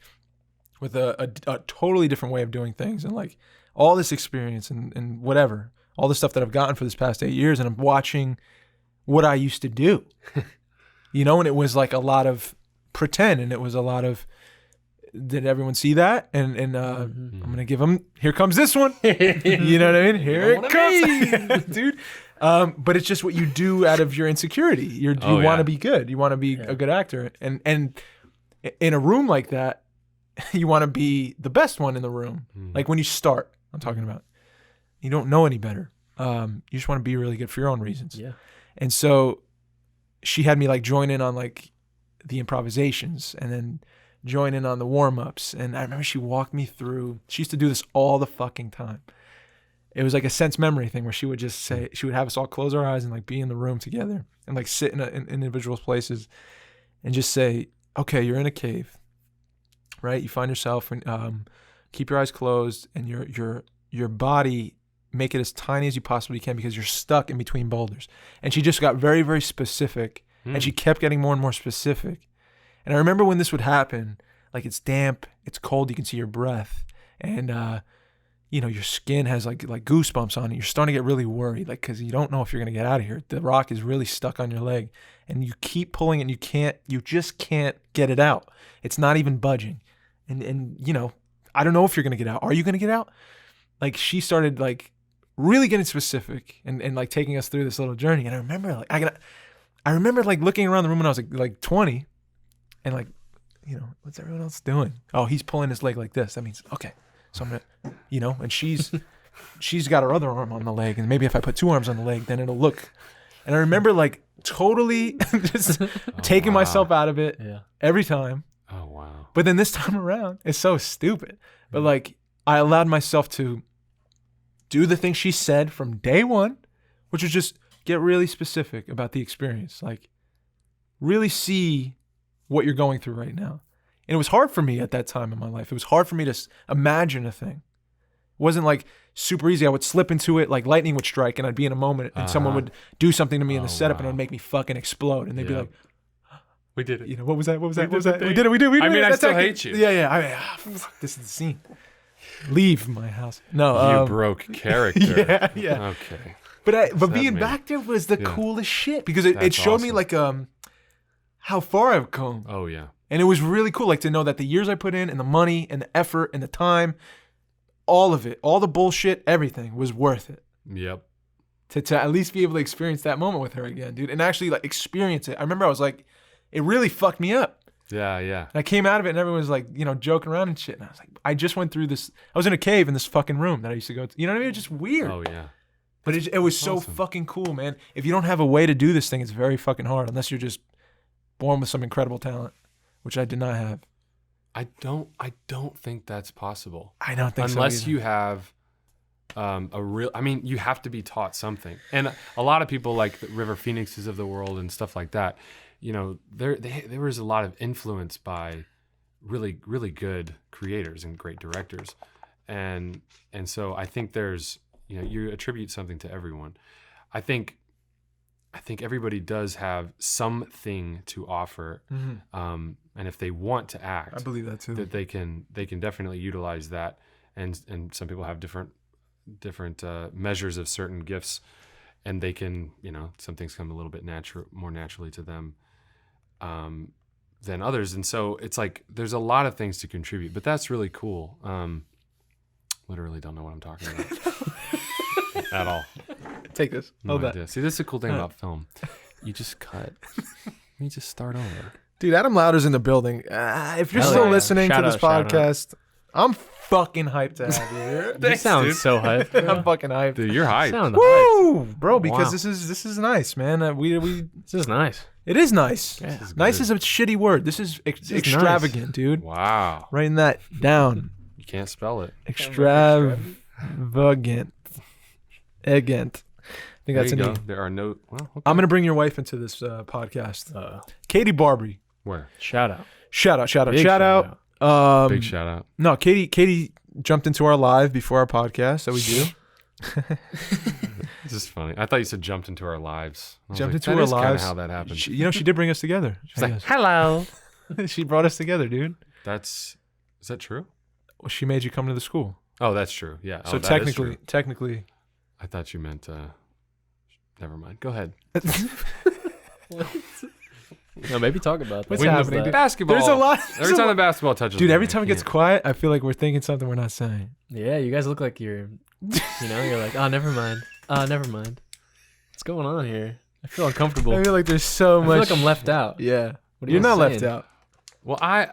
B: with a totally different way of doing things and like all this experience and whatever, all the stuff that I've gotten for this past 8 years, and I'm watching what I used to do. You know, and it was like a lot of pretend, and it was a lot of, did everyone see that? And I'm going to give them, here comes this one. You know what I mean? Here it comes. Dude. But it's just what you do out of your insecurity. You want to be good. You want to be a good actor. And in a room like that, you want to be the best one in the room. Like when you start, I'm talking about. You don't know any better. You just want to be really good for your own reasons.
C: Yeah.
B: And so she had me like join in on like the improvisations and then join in on the warm-ups. And I remember she walked me through. She used to do this all the fucking time. It was like a sense memory thing where she would just say, she would have us all close our eyes and like be in the room together and like sit in individual places and just say, okay, you're in a cave, right? You find yourself and keep your eyes closed and your body, make it as tiny as you possibly can because you're stuck in between boulders. And she just got very, very specific and she kept getting more and more specific. And I remember when this would happen, like it's damp, it's cold, you can see your breath, and your skin has like goosebumps on it. You're starting to get really worried, like because you don't know if you're gonna get out of here. The rock is really stuck on your leg, and you keep pulling it, and you just can't get it out. It's not even budging, and I don't know if you're gonna get out. Are you gonna get out? Like she started like really getting specific and like taking us through this little journey. And I remember like looking around the room when I was like 20, and like what's everyone else doing? Oh, he's pulling his leg like this. That means okay. So I'm gonna, and she's got her other arm on the leg, and maybe if I put two arms on the leg, then it'll look. And I remember like totally just taking myself out of it every time.
A: Oh wow!
B: But then this time around, it's so stupid. But like I allowed myself to do the thing she said from day one, which was just get really specific about the experience, like really see what you're going through right now. And it was hard for me at that time in my life. It was hard for me to imagine a thing. It wasn't like super easy. I would slip into it, like lightning would strike, and I'd be in a moment, and someone would do something to me in the setup, and it would make me fucking explode. And they'd be like,
A: "We did it.
B: What was that? What was that?
A: We did it.
B: We did it.
A: I mean, I still hate you.
B: Yeah. I mean, fuck, this is the scene. Leave my house. No,
A: you broke character.
B: Yeah.
A: Okay.
B: But being back there was the coolest shit because it showed me like how far I've come.
A: Oh yeah.
B: And it was really cool, like to know that the years I put in and the money and the effort and the time, all of it, all the bullshit, everything was worth it.
A: Yep.
B: To at least be able to experience that moment with her again, dude, and actually like experience it. I remember I was like, it really fucked me up.
A: Yeah.
B: And I came out of it and everyone was like, joking around and shit. And I was like, I just went through this. I was in a cave in this fucking room that I used to go to. You know what I mean? It's just weird.
A: Oh yeah.
B: But it was so fucking cool, man. If you don't have a way to do this thing, it's very fucking hard unless you're just born with some incredible talent, which I did not have.
A: I don't think that's possible.
B: I don't think so
A: unless
B: either.
A: you have you have to be taught something. And a lot of people like the River Phoenixes of the world and stuff like that, there was a lot of influence by really, really good creators and great directors. And so I think there's, you attribute something to everyone. I think everybody does have something to offer. And if they want to act,
B: I believe that too.
A: that they can definitely utilize that. And some people have different measures of certain gifts, and they can, some things come a little bit more naturally to them than others. And so it's like there's a lot of things to contribute, but that's really cool. Literally don't know what I'm talking about at all.
B: Take this.
A: No idea. See, this is a cool thing about film. You just cut. You just start over.
B: Dude, Adam Lowder's in the building. If you're still listening to this podcast, I'm fucking hyped to have you here.
C: You sound so hyped.
B: I'm fucking hyped.
A: Dude, you're hyped.
B: Woo, bro! Because this is nice, man.
C: This is nice.
B: It is nice.
C: Yeah.
B: Nice is a shitty word. This is extravagant,
C: nice.
B: dude.
A: Wow.
B: Writing that down.
A: You can't spell it.
B: Extravagant. Egant. I think that's a name.
A: There are no. Well, okay.
B: I'm gonna bring your wife into this podcast. Katie Barbary.
A: Where?
C: Shout out.
B: Big shout out.
A: Big shout out.
B: No, Katie jumped into our live before our podcast that we do.
A: This is funny. I thought you said jumped into our lives.
B: Jumped into our lives.
A: Kind of how that happened.
B: She did bring us together.
C: She's like, hello.
B: She brought us together, dude.
A: Is that true?
B: Well, she made you come to the school.
A: Oh, that's true. Yeah.
B: So technically,
A: I thought you meant. Never mind. Go ahead.
C: No, maybe talk about that.
B: What's happening, dude?
A: Basketball.
B: There's a lot.
A: Every time the basketball touches.
B: Dude, every time it gets quiet, I feel like we're thinking something we're not saying.
C: Yeah, you guys look like you're like, oh, never mind. What's going on here? I feel uncomfortable.
B: I feel like there's so much.
C: I feel like I'm left out.
B: Yeah.
C: What are
B: You're
C: you
B: not
C: saying?
B: left out.
A: Well,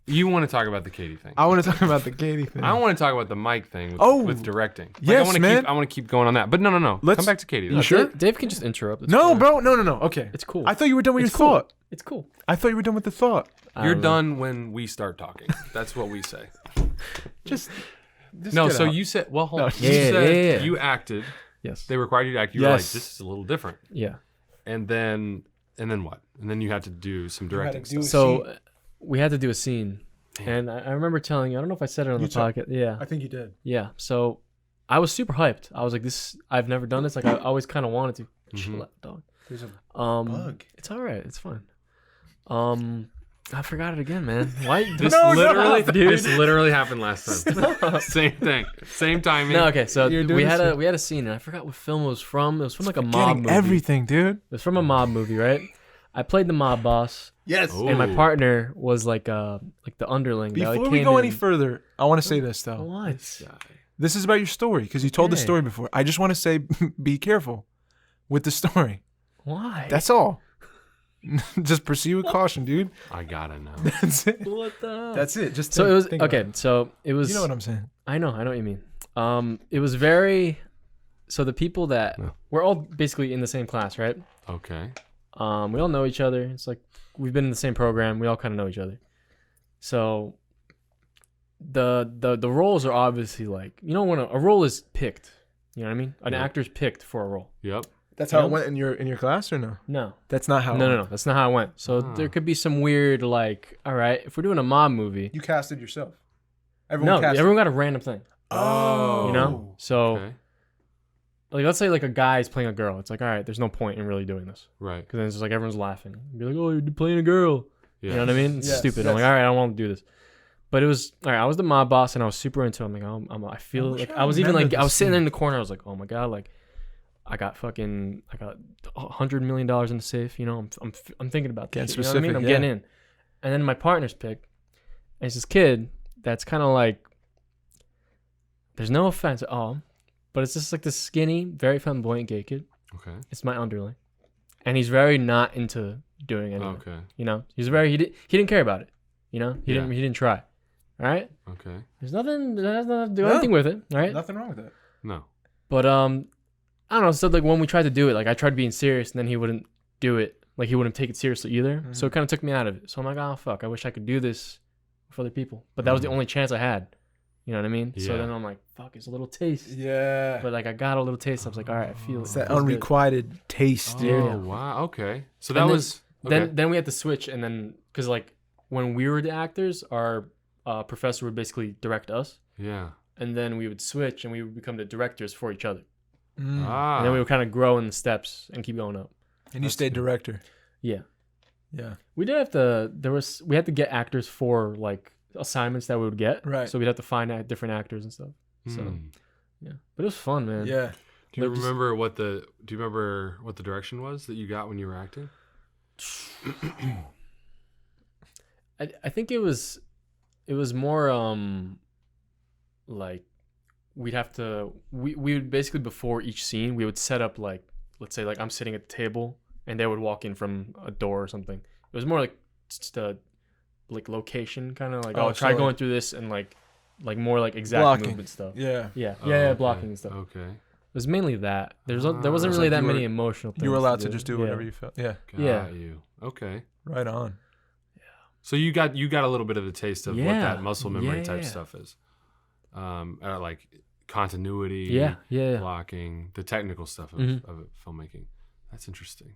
A: you want to talk about the Katie thing.
B: I want to talk about the Katie thing.
A: I want to talk about the Mike thing with directing.
B: Yes, man.
A: I want to keep going on that. But no.
B: Let's-
A: Come back to Katie.
B: You sure?
C: Dave can just interrupt. It's
B: No,
C: fine.
B: bro. No. Okay.
C: It's cool.
B: I thought you were done with
C: It's
B: your
C: cool.
B: thought.
C: It's cool.
B: I thought you were done with the thought.
A: You're done when we start talking. That's what we say.
B: Just
A: No,
B: get
A: so
B: out.
A: you said, well, hold on.
C: Yeah,
A: You said
C: yeah.
A: you acted.
C: Yes.
A: They required you to act. You were like,
B: Yes.
A: this is a little different.
C: Yeah.
A: And then what? And then you had to do some directing
B: do
A: stuff.
C: So we had to do a scene. And I remember telling you, I don't know if I said it on the podcast. Yeah.
B: I think you did.
C: Yeah. So I was super hyped. I was like, I've never done this. Like, I always kind of wanted to. Chill out, dog.
B: There's a
C: Bug. It's all right. It's fine. I forgot it again, man. Why?
A: This literally happened last time. Same thing. Same timing.
C: No, okay. So
B: You're doing
C: we
B: this
C: had a scene, and I forgot what film it was from. It was from like a mob
B: getting
C: movie.
B: everything, dude.
C: It was from a mob movie, right? I played the mob boss,
B: Yes.
A: Ooh.
C: and my partner was like the underling. that,
B: Before
C: like,
B: we
C: came
B: go any
C: in.
B: further, I want to say this though.
C: What?
B: This is about your story because you told the
C: Okay.
B: story before. I just want to say, be careful with the story.
C: Why?
B: That's all. Just proceed with caution, dude.
A: I gotta know.
B: That's it.
C: What the?
B: That's it. Just
C: So it was
B: think about
C: okay.
B: it.
C: So it was.
B: You know what I'm saying?
C: I know what you mean. It was very. So the people that
A: No.
C: we're all basically in the same class, right?
A: Okay.
C: We all know each other. It's like we've been in the same program. We all kind of know each other. So the roles are obviously like, when a role is picked. You know what I mean? An
A: Yeah.
C: actor's picked for a role.
A: Yep.
B: That's how
C: Yep.
B: it went in your class or no?
C: No.
B: That's not how.
C: No. That's not how it went. So there could be some weird like, all right, if we're doing a mob movie.
B: You casted yourself.
C: Everyone got a random thing.
B: Oh.
C: You know? So
A: Okay.
C: like let's say like a guy's playing a girl. It's like, all right, there's no point in really doing this.
A: Right.
C: Because then it's just like everyone's laughing. You'd be like, oh, you're playing a girl.
A: Yeah.
C: You know what I mean? It's
B: Yes,
C: stupid.
B: yes.
C: I'm like, all right, I don't want to do this. But it was all right. I was the mob boss, and I was super into it. I'm like, I feel
B: wish
C: like
B: I
C: I was even
B: remembered
C: like I was
B: this
C: sitting
B: scene.
C: in the corner. I was like, oh my god, like I got $100 million in the safe. You know, I'm thinking about
B: Getting
C: this. You know what I mean?
B: specific,
C: I'm
B: yeah.
C: getting in, and then my partner's pick, and it's this kid that's kind of like. There's no offense at all, but it's just like this skinny, very flamboyant gay kid.
A: Okay.
C: It's my underling, and he's very not into doing anything.
A: Okay.
C: You know, he didn't care about it. You know, he
A: Yeah.
C: didn't try. All right.
A: Okay.
C: There's nothing that has nothing to do
B: No.
C: anything with it. All right.
B: Nothing wrong with that.
A: No.
C: But I don't know. So like when we tried to do it, like I tried being serious, and then he wouldn't do it. Like he wouldn't take it seriously either. So it kind of took me out of it. So I'm like, oh fuck, I wish I could do this for other people. But that was the only chance I had. You know what I mean? So
A: Yeah.
C: then I'm like, fuck, it's a little taste.
B: Yeah.
C: But like I got a little taste. I was like, all right, I feel
B: It's
C: it.
B: that
C: feels good.
B: unrequited taste,
A: Oh,
B: dude.
C: Yeah.
A: wow. Okay. So
C: And
A: that
C: then-
A: was okay.
C: Then we had to switch, and then because like when we were the actors, our professor would basically direct us,
A: yeah.
C: and then we would switch, and we would become the directors for each other,
B: Mm.
A: Ah.
C: and then we would kind of grow in the steps and keep going up.
B: And you
A: That's
B: stayed
A: good.
B: director.
C: Yeah,
B: Yeah.
C: we did have to. We had to get actors for like assignments that we would get.
B: Right.
C: So we'd have to find different actors and stuff. So
A: Hmm.
C: yeah, but it was fun, man.
B: Yeah.
A: Do you
C: Like, just-
A: remember what the direction was that you got when you were acting?
C: I think it was more like we would basically before each scene we would set up like, let's say like I'm sitting at the table and they would walk in from a door or something. It was more like just a like location kind of like
B: Oh,
C: try
B: so
C: going
B: like-
C: through this and like more like exact
B: Blocking.
C: movement stuff.
B: Yeah.
C: Yeah,
A: Oh,
C: yeah,
A: okay.
C: blocking and stuff.
A: Okay.
C: It was mainly that. There wasn't
B: So
C: really that
B: you were-
C: many emotional things.
B: You were allowed to
C: do.
B: just do
C: Yeah.
B: whatever you felt. Yeah.
A: Got
C: Yeah.
A: you. Okay.
B: Right on.
A: So you got a little bit of a taste of what
C: Yeah.
A: that muscle memory type
C: Yeah.
A: stuff is. Like continuity,
C: Yeah.
A: blocking, the technical stuff of,
C: Mhm.
A: of filmmaking. That's interesting.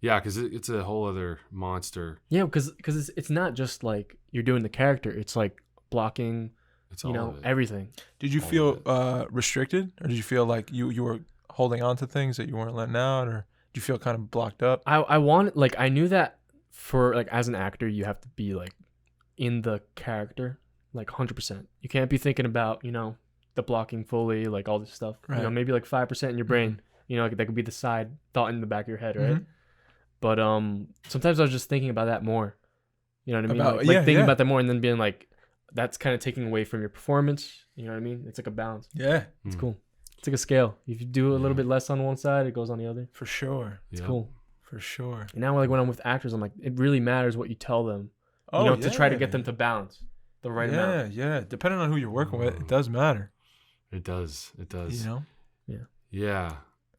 A: Yeah, because it's a whole other monster.
C: Yeah, because it's not just like you're doing the character. It's like blocking,
A: It's
C: you
A: all
C: know,
A: of it.
C: everything.
B: Did you
A: All
B: feel
A: of
B: restricted, or did you feel like you were holding on to things that you weren't letting out, or did you feel kind of blocked up?
C: I wanted, like, I knew that for like as an actor you have to be like in the character like 100%. You can't be thinking about, you know, the blocking fully, like all this stuff. You know,
B: Right.
C: maybe like 5% in your brain. You know, like that could be the side thought in the back of your head, right?
B: Mhm.
C: But sometimes I was just thinking about that more. You know what I mean?
B: About-
C: like
B: yeah,
C: thinking
B: yeah.
C: about that more and then being like, that's kind of taking away from your performance. You know what I mean? It's like a balance.
B: Yeah,
C: It's
A: Mm.
C: cool. It's like a scale. If you do a little
A: Yeah.
C: bit less on one side, it goes on the other.
B: for sure,
C: It's
A: Yep.
C: cool.
B: for sure.
C: And now, like when I'm with actors, I'm like, it really matters what you tell them. You know, to try to get them to balance the right amount.
B: Yeah. Depending on who you're working with, it does matter.
A: It does. It does.
B: You know.
A: Yeah.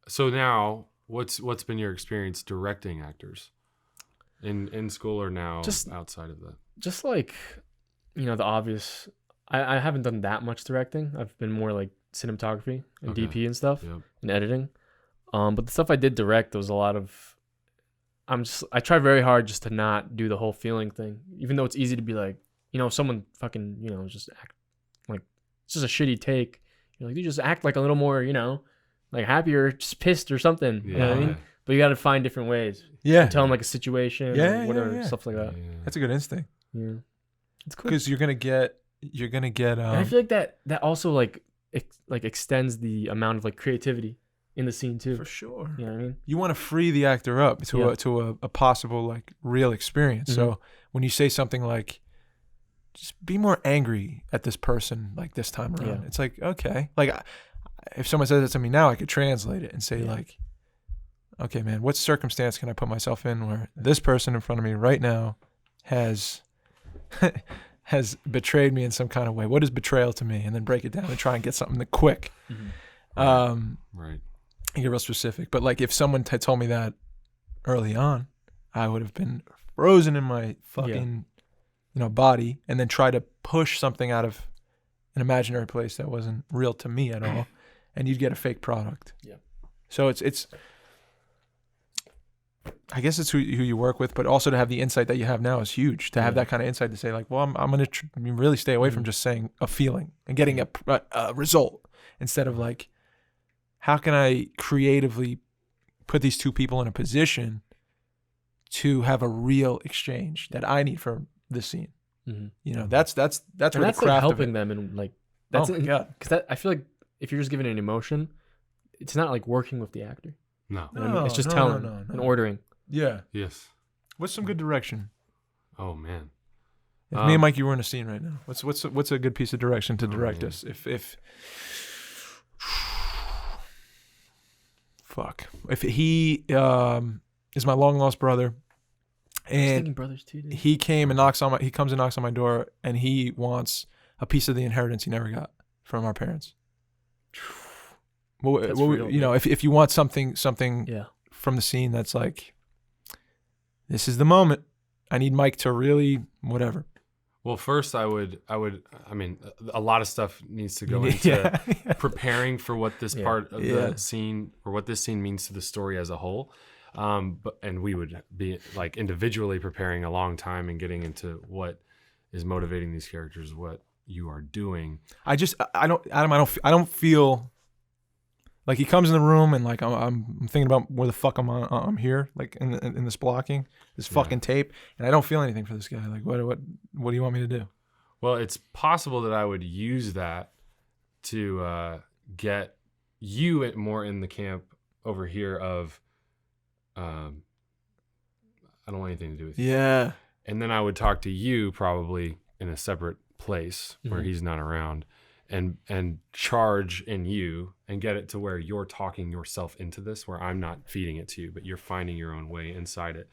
A: So now, what's been your experience directing actors in school or now
C: Just-
A: outside of that?
C: Just like, you know, the obvious. I haven't done that much directing. I've been more like cinematography and
A: Okay.
C: DP and stuff
A: Yep.
C: and editing. But the stuff I did direct, there was a lot of. I try very hard just to not do the whole feeling thing, even though it's easy to be like, you know, if someone fucking, you know, just act like it's just a shitty take. You're like, you just act like a little more, you know, like happy or just pissed or something. You know what I mean? But you got to find different ways.
B: Yeah,
C: Tell them like a situation,
B: Yeah,
C: or whatever,
B: yeah.
C: stuff like that.
B: that's a good instinct
C: Yeah, it's cool.
B: because you're gonna get.
C: And I feel like that also like extends the amount of like creativity in the scene too.
B: for sure.
C: You know what I mean?
B: You want to free the actor up to
C: Yeah.
B: a possible like real experience.
C: Mhm.
B: So when you say something like, "Just be more angry at this person like this time around,"
C: Yeah.
B: it's like, okay, like if someone says it to me now, I could translate it and say
C: Yeah.
B: like, "Okay, man, what circumstance can I put myself in where this person in front of me right now has has betrayed me in some kind of way? What is betrayal to me?" And then break it down and try and get something that quick.
A: Right.
B: And get real specific. But like if someone had told me that early on, I would have been frozen in my fucking body and then try to push something out of an imaginary place that wasn't real to me at all, and you'd get a fake product.
C: Yeah.
B: So it's I guess it's who you work with, but also to have the insight that you have now is huge. To have
C: Yeah.
B: that kind of insight to say like, well, I'm going to really stay away from just saying a feeling and getting a result instead of like, how can I creatively put these two people in a position to have a real exchange that I need for this scene?
C: Mm-hmm.
B: You know, that's where
C: And
B: the
C: that's like
B: craft
C: helping
B: of it.
C: them and like
B: Oh
C: that's
B: my God.
C: because I feel like if you're just giving an emotion, it's not like working with the actor.
A: No.
C: You know what I mean? It's just
B: No,
C: telling
B: no.
C: and ordering.
B: Yeah.
A: Yes.
B: What's some good direction?
A: Oh man.
B: If me and Mikey were in a scene right now, what's a good piece of direction to direct
A: man.
B: us? If fuck, if he is my long lost brother,
C: I was
B: and
C: thinking brothers too, dude.
B: he comes and knocks on my door, and he wants a piece of the inheritance he never got from our parents.
C: That's real,
B: You know, if you want something
C: Yeah.
B: from the scene that's like, this is the moment. I need Mike to really whatever.
A: Well, first I mean, a lot of stuff needs to go into preparing for what this part of the scene or what this scene means to the story as a whole. And we would be like individually preparing a long time and getting into what is motivating these characters, what you are doing.
B: I don't feel like he comes in the room and like I'm thinking about where the fuck I'm here, like in this blocking, this fucking tape, and I don't feel anything for this guy. Like what do you want me to do?
A: Well, it's possible that I would use that to get you more in the camp over here of I don't want anything to do with you.
B: Yeah.
A: And then I would talk to you probably in a separate place where he's not around and charge in you and get it to where you're talking yourself into this, where I'm not feeding it to you, but you're finding your own way inside it.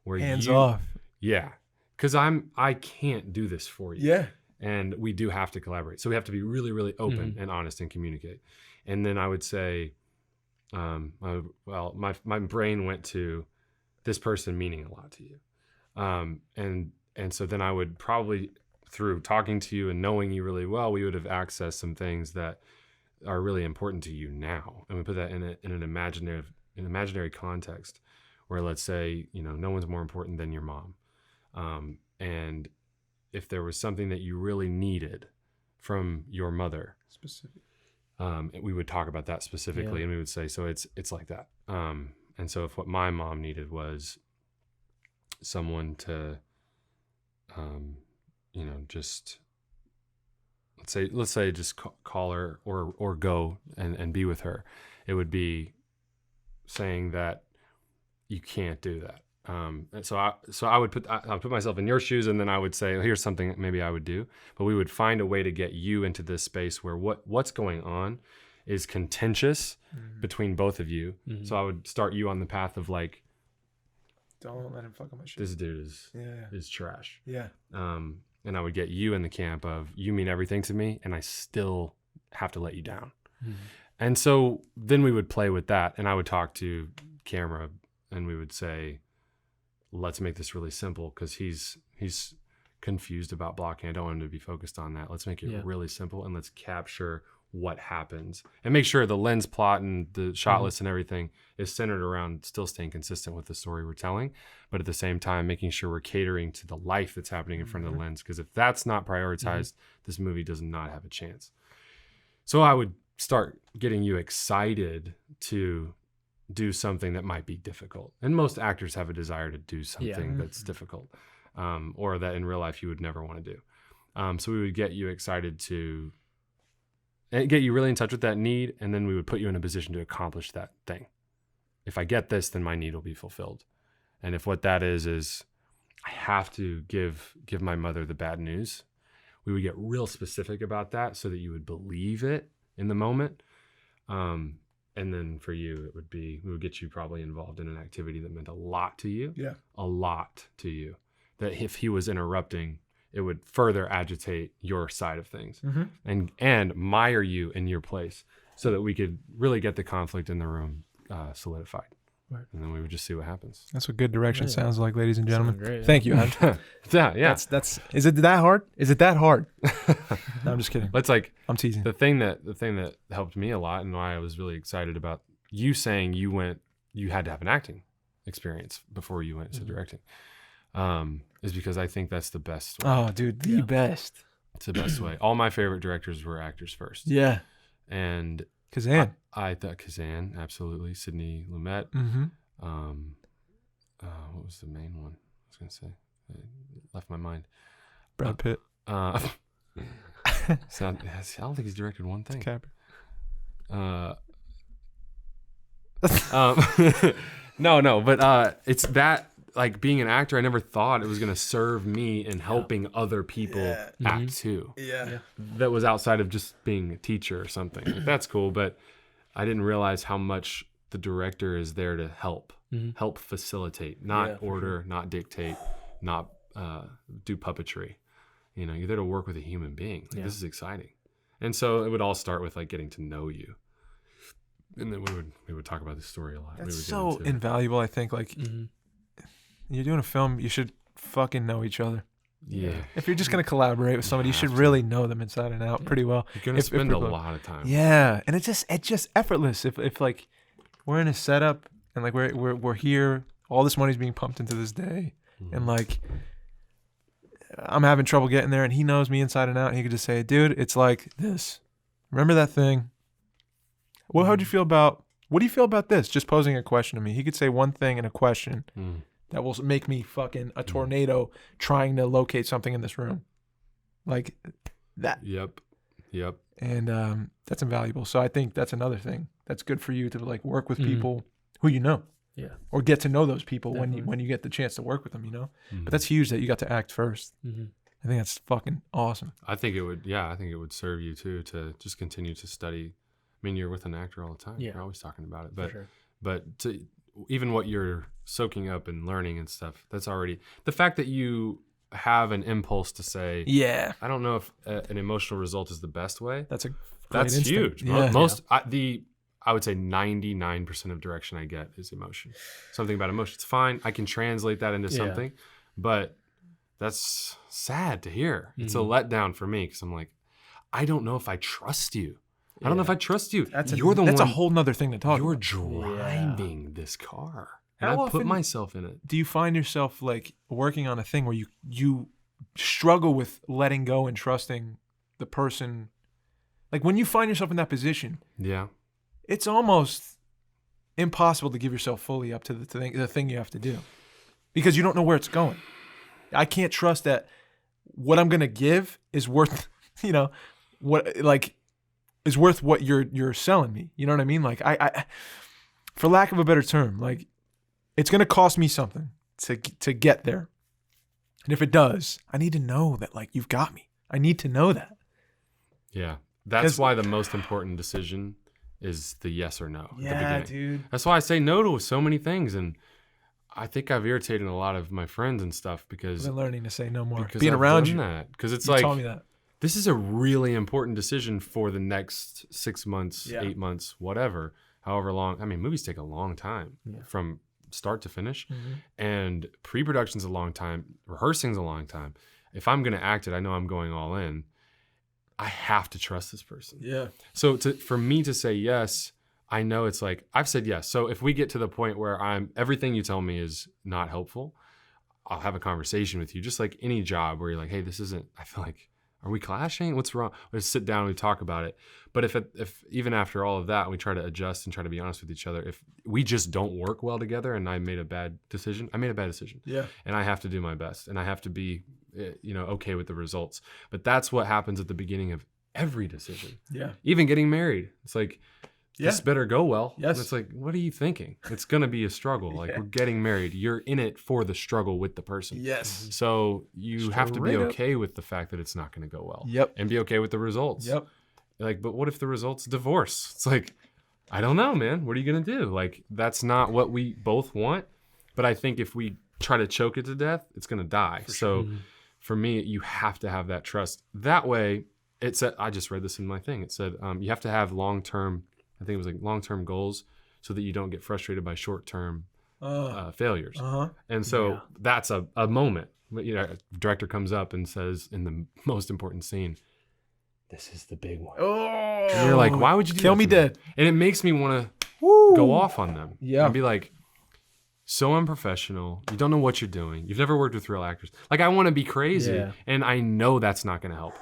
A: Where
B: hands off.
A: Yeah. Because I can't do this for you.
B: Yeah.
A: And we do have to collaborate. So we have to be really, really open and honest and communicate. And then I would say, my brain went to this person meaning a lot to you. And so then I would probably, through talking to you and knowing you really well, we would have accessed some things that are really important to you now. And we put that in an imaginary context where, let's say, no one's more important than your mom. And if there was something that you really needed from your mother,
B: specific,
A: we would talk about that specifically, and we would say, so it's like that. And so if what my mom needed was someone to, just let's say just call her or go and be with her, it would be saying that you can't do that. And so I would put myself in your shoes, and then I would say, here's something maybe I would do. But we would find a way to get you into this space where what's going on is contentious between both of you. So I would start you on the path of like,
B: don't let him fuck up my shit.
A: This dude is trash.
B: Yeah.
A: And I would get you in the camp of, you mean everything to me, and I still have to let you down. And so then we would play with that, and I would talk to camera, and we would say, let's make this really simple, because he's confused about blocking. I don't want him to be focused on that. Let's make it really simple, and let's capture what happens and make sure the lens plot and the shot list and everything is centered around still staying consistent with the story we're telling, but at the same time making sure we're catering to the life that's happening in front of the lens, because if that's not prioritized, this movie does not have a chance. So I would start getting you excited to do something that might be difficult, and most actors have a desire to do something that's difficult, or that in real life you would never want to do. So we would get you excited to and get you really in touch with that need, and then we would put you in a position to accomplish that thing. If I get this, then my need will be fulfilled. And if what that is I have to give my mother the bad news, we would get real specific about that so that you would believe it in the moment. And then for you, it would be, we would get you probably involved in an activity that meant a lot to you.
B: Yeah.
A: A lot to you. That if he was interrupting, it would further agitate your side of things and mire you in your place so that we could really get the conflict in the room solidified. Right. And then we would just see what happens.
B: That's what good direction sounds like, ladies and gentlemen.
C: Great,
B: Thank you.
A: Yeah.
B: That's is it that hard? Is it that hard? No, I'm just kidding.
A: It's like,
B: I'm teasing.
A: The thing that helped me a lot, and why I was really excited about you saying you had to have an acting experience before you went to directing. Is because I think that's the best way.
B: Oh, dude, the best.
A: It's the best way. All my favorite directors were actors first.
B: Yeah.
A: And
B: Kazan.
A: I thought Kazan, absolutely. Sidney Lumet. What was the main one? I was gonna say, it left my mind.
B: Brad Pitt.
A: I don't think he's directed one thing. No, but it's that. Like being an actor, I never thought it was going to serve me in helping other people act too.
B: Yeah.
A: That was outside of just being a teacher or something. Like, that's cool, but I didn't realize how much the director is there to help facilitate, not order, not dictate, not do puppetry. You're there to work with a human being. Like, this is exciting. And so it would all start with like getting to know you. And then we would talk about the story a lot.
B: That's so invaluable, I think. Like, you're doing a film, you should fucking know each other.
A: Yeah.
B: If you're just gonna collaborate with somebody, you should really know them inside and out pretty well.
A: You're gonna spend a lot of time.
B: Yeah, and it's just effortless. If like we're in a setup and like we're here, all this money's being pumped into this day, and like I'm having trouble getting there, and he knows me inside and out, and he could just say, "Dude, it's like this. Remember that thing? Well, how'd you feel about? What do you feel about this?" Just posing a question to me. He could say one thing in a question that will make me fucking a tornado trying to locate something in this room, like that.
A: Yep.
B: And that's invaluable. So I think that's another thing that's good for you to like work with people who you know.
C: Yeah.
B: Or get to know those people
C: Definitely.
B: when you get the chance to work with them, you know. But that's huge that you got to act first. I think that's fucking awesome.
A: I think it would serve you too to just continue to study. I mean, you're with an actor all the time.
C: Yeah.
A: You're always talking about it.
C: For sure.
A: But to even what you're soaking up and learning and stuff, that's already the fact that you have an impulse to say,
B: Yeah.
A: I don't know if an emotional result is the best way.
B: That's
A: huge.
B: Yeah.
A: I would say 99% of direction I get is emotion. Something about emotion. It's fine. I can translate that into something, but that's sad to hear. It's a letdown for me because I'm like, I don't know if I trust you. I don't know if I trust you.
B: That's
A: a
B: a whole nother thing to talk
A: You're
B: about.
A: driving this car. And
B: How
A: I put
B: often
A: myself in it.
B: Do you find yourself like working on a thing where you struggle with letting go and trusting the person? Like when you find yourself in that position,
A: Yeah.
B: it's almost impossible to give yourself fully up to the thing you have to do because you don't know where it's going. I can't trust that what I'm going to give is worth, is worth what you're selling me. You know what I mean? Like I for lack of a better term, like it's going to cost me something to get there. And if it does, I need to know that like you've got me. I need to know that.
A: Yeah. That's why the most important decision is the yes or no at the beginning.
B: Dude.
A: That's why I say no to so many things. And I think I've irritated a lot of my friends and stuff because
B: I've been learning to say no more.
A: because
B: Being
A: I've
B: around
A: done
B: you.
A: that. Because it's
B: You
A: like,
B: told me that.
A: this is a really important decision for the next 6 months, 8 months, whatever, however long. I mean, movies take a long time from start to finish. And pre-production's a long time. Rehearsing's a long time. If I'm going to act it, I know I'm going all in. I have to trust this person.
B: Yeah.
A: So for me to say yes, I know it's like, I've said yes. So if we get to the point where everything you tell me is not helpful, I'll have a conversation with you, just like any job where you're like, hey, this isn't, I feel like, are we clashing? What's wrong? Let's sit down and we talk about it. But if even after all of that, we try to adjust and try to be honest with each other, if we just don't work well together and I made a bad decision.
B: Yeah.
A: And I have to do my best and I have to be, okay with the results. But that's what happens at the beginning of every decision.
B: Yeah.
A: Even getting married. It's like,
B: Yeah.
A: this better go well.
B: Yes.
A: And it's like, what are you thinking? It's going to be a struggle. Like we're getting married. You're in it for the struggle with the person.
B: Yes.
A: So you have to be
B: Straight up.
A: okay with the fact that it's not going to go well.
B: Yep.
A: And be okay with the results.
B: Yep.
A: Like, but what if the result's divorce? It's like, I don't know, man. What are you going to do? Like, that's not what we both want. But I think if we try to choke it to death, it's going to die. So for me, you have to have that trust. That way, it said, I just read this in my thing. It said, you have to have long-term, I think it was like long-term goals so that you don't get frustrated by short-term failures. And so that's a moment. A director comes up and says in the most important scene, this is the big one.
B: Oh.
A: And you're like, why would you do
B: Kill
A: that
B: me
A: to
B: dead.
A: And it makes me want to go off on them.
B: Yeah.
A: And be like, so unprofessional. You don't know what you're doing. You've never worked with real actors. Like, I want to be crazy.
C: Yeah.
A: And I know that's not going to help.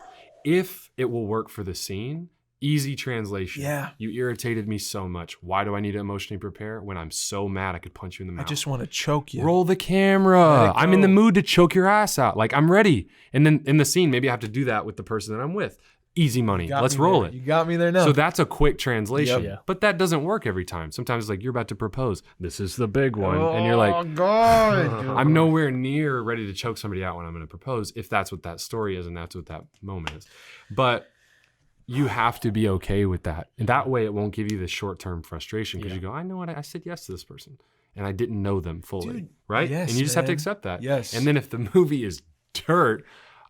A: If it will work for the scene, easy translation.
B: Yeah.
A: You irritated me so much. Why do I need to emotionally prepare when I'm so mad I could punch you in the
B: I
A: mouth?
B: just want to choke you.
A: Roll the camera. I'm in the mood to choke your ass out. Like, I'm ready. And then in the scene, maybe I have to do that with the person that I'm with. Easy money. Let's roll it.
B: You got me there now.
A: So that's a quick translation.
C: Yep. Yeah.
A: But that doesn't work every time. Sometimes it's like you're about to propose. This is the big one. And you're like,
B: God.
A: I'm nowhere near ready to choke somebody out when I'm going to propose, if that's what that story is and that's what that moment is. But you have to be okay with that. And that way it won't give you the short-term frustration because you go, I know what I said yes to this person and I didn't know them fully.
B: Dude,
A: right?
B: yes,
A: and you just have to
B: man.
A: accept that.
B: Yes.
A: And then if the movie is dirt,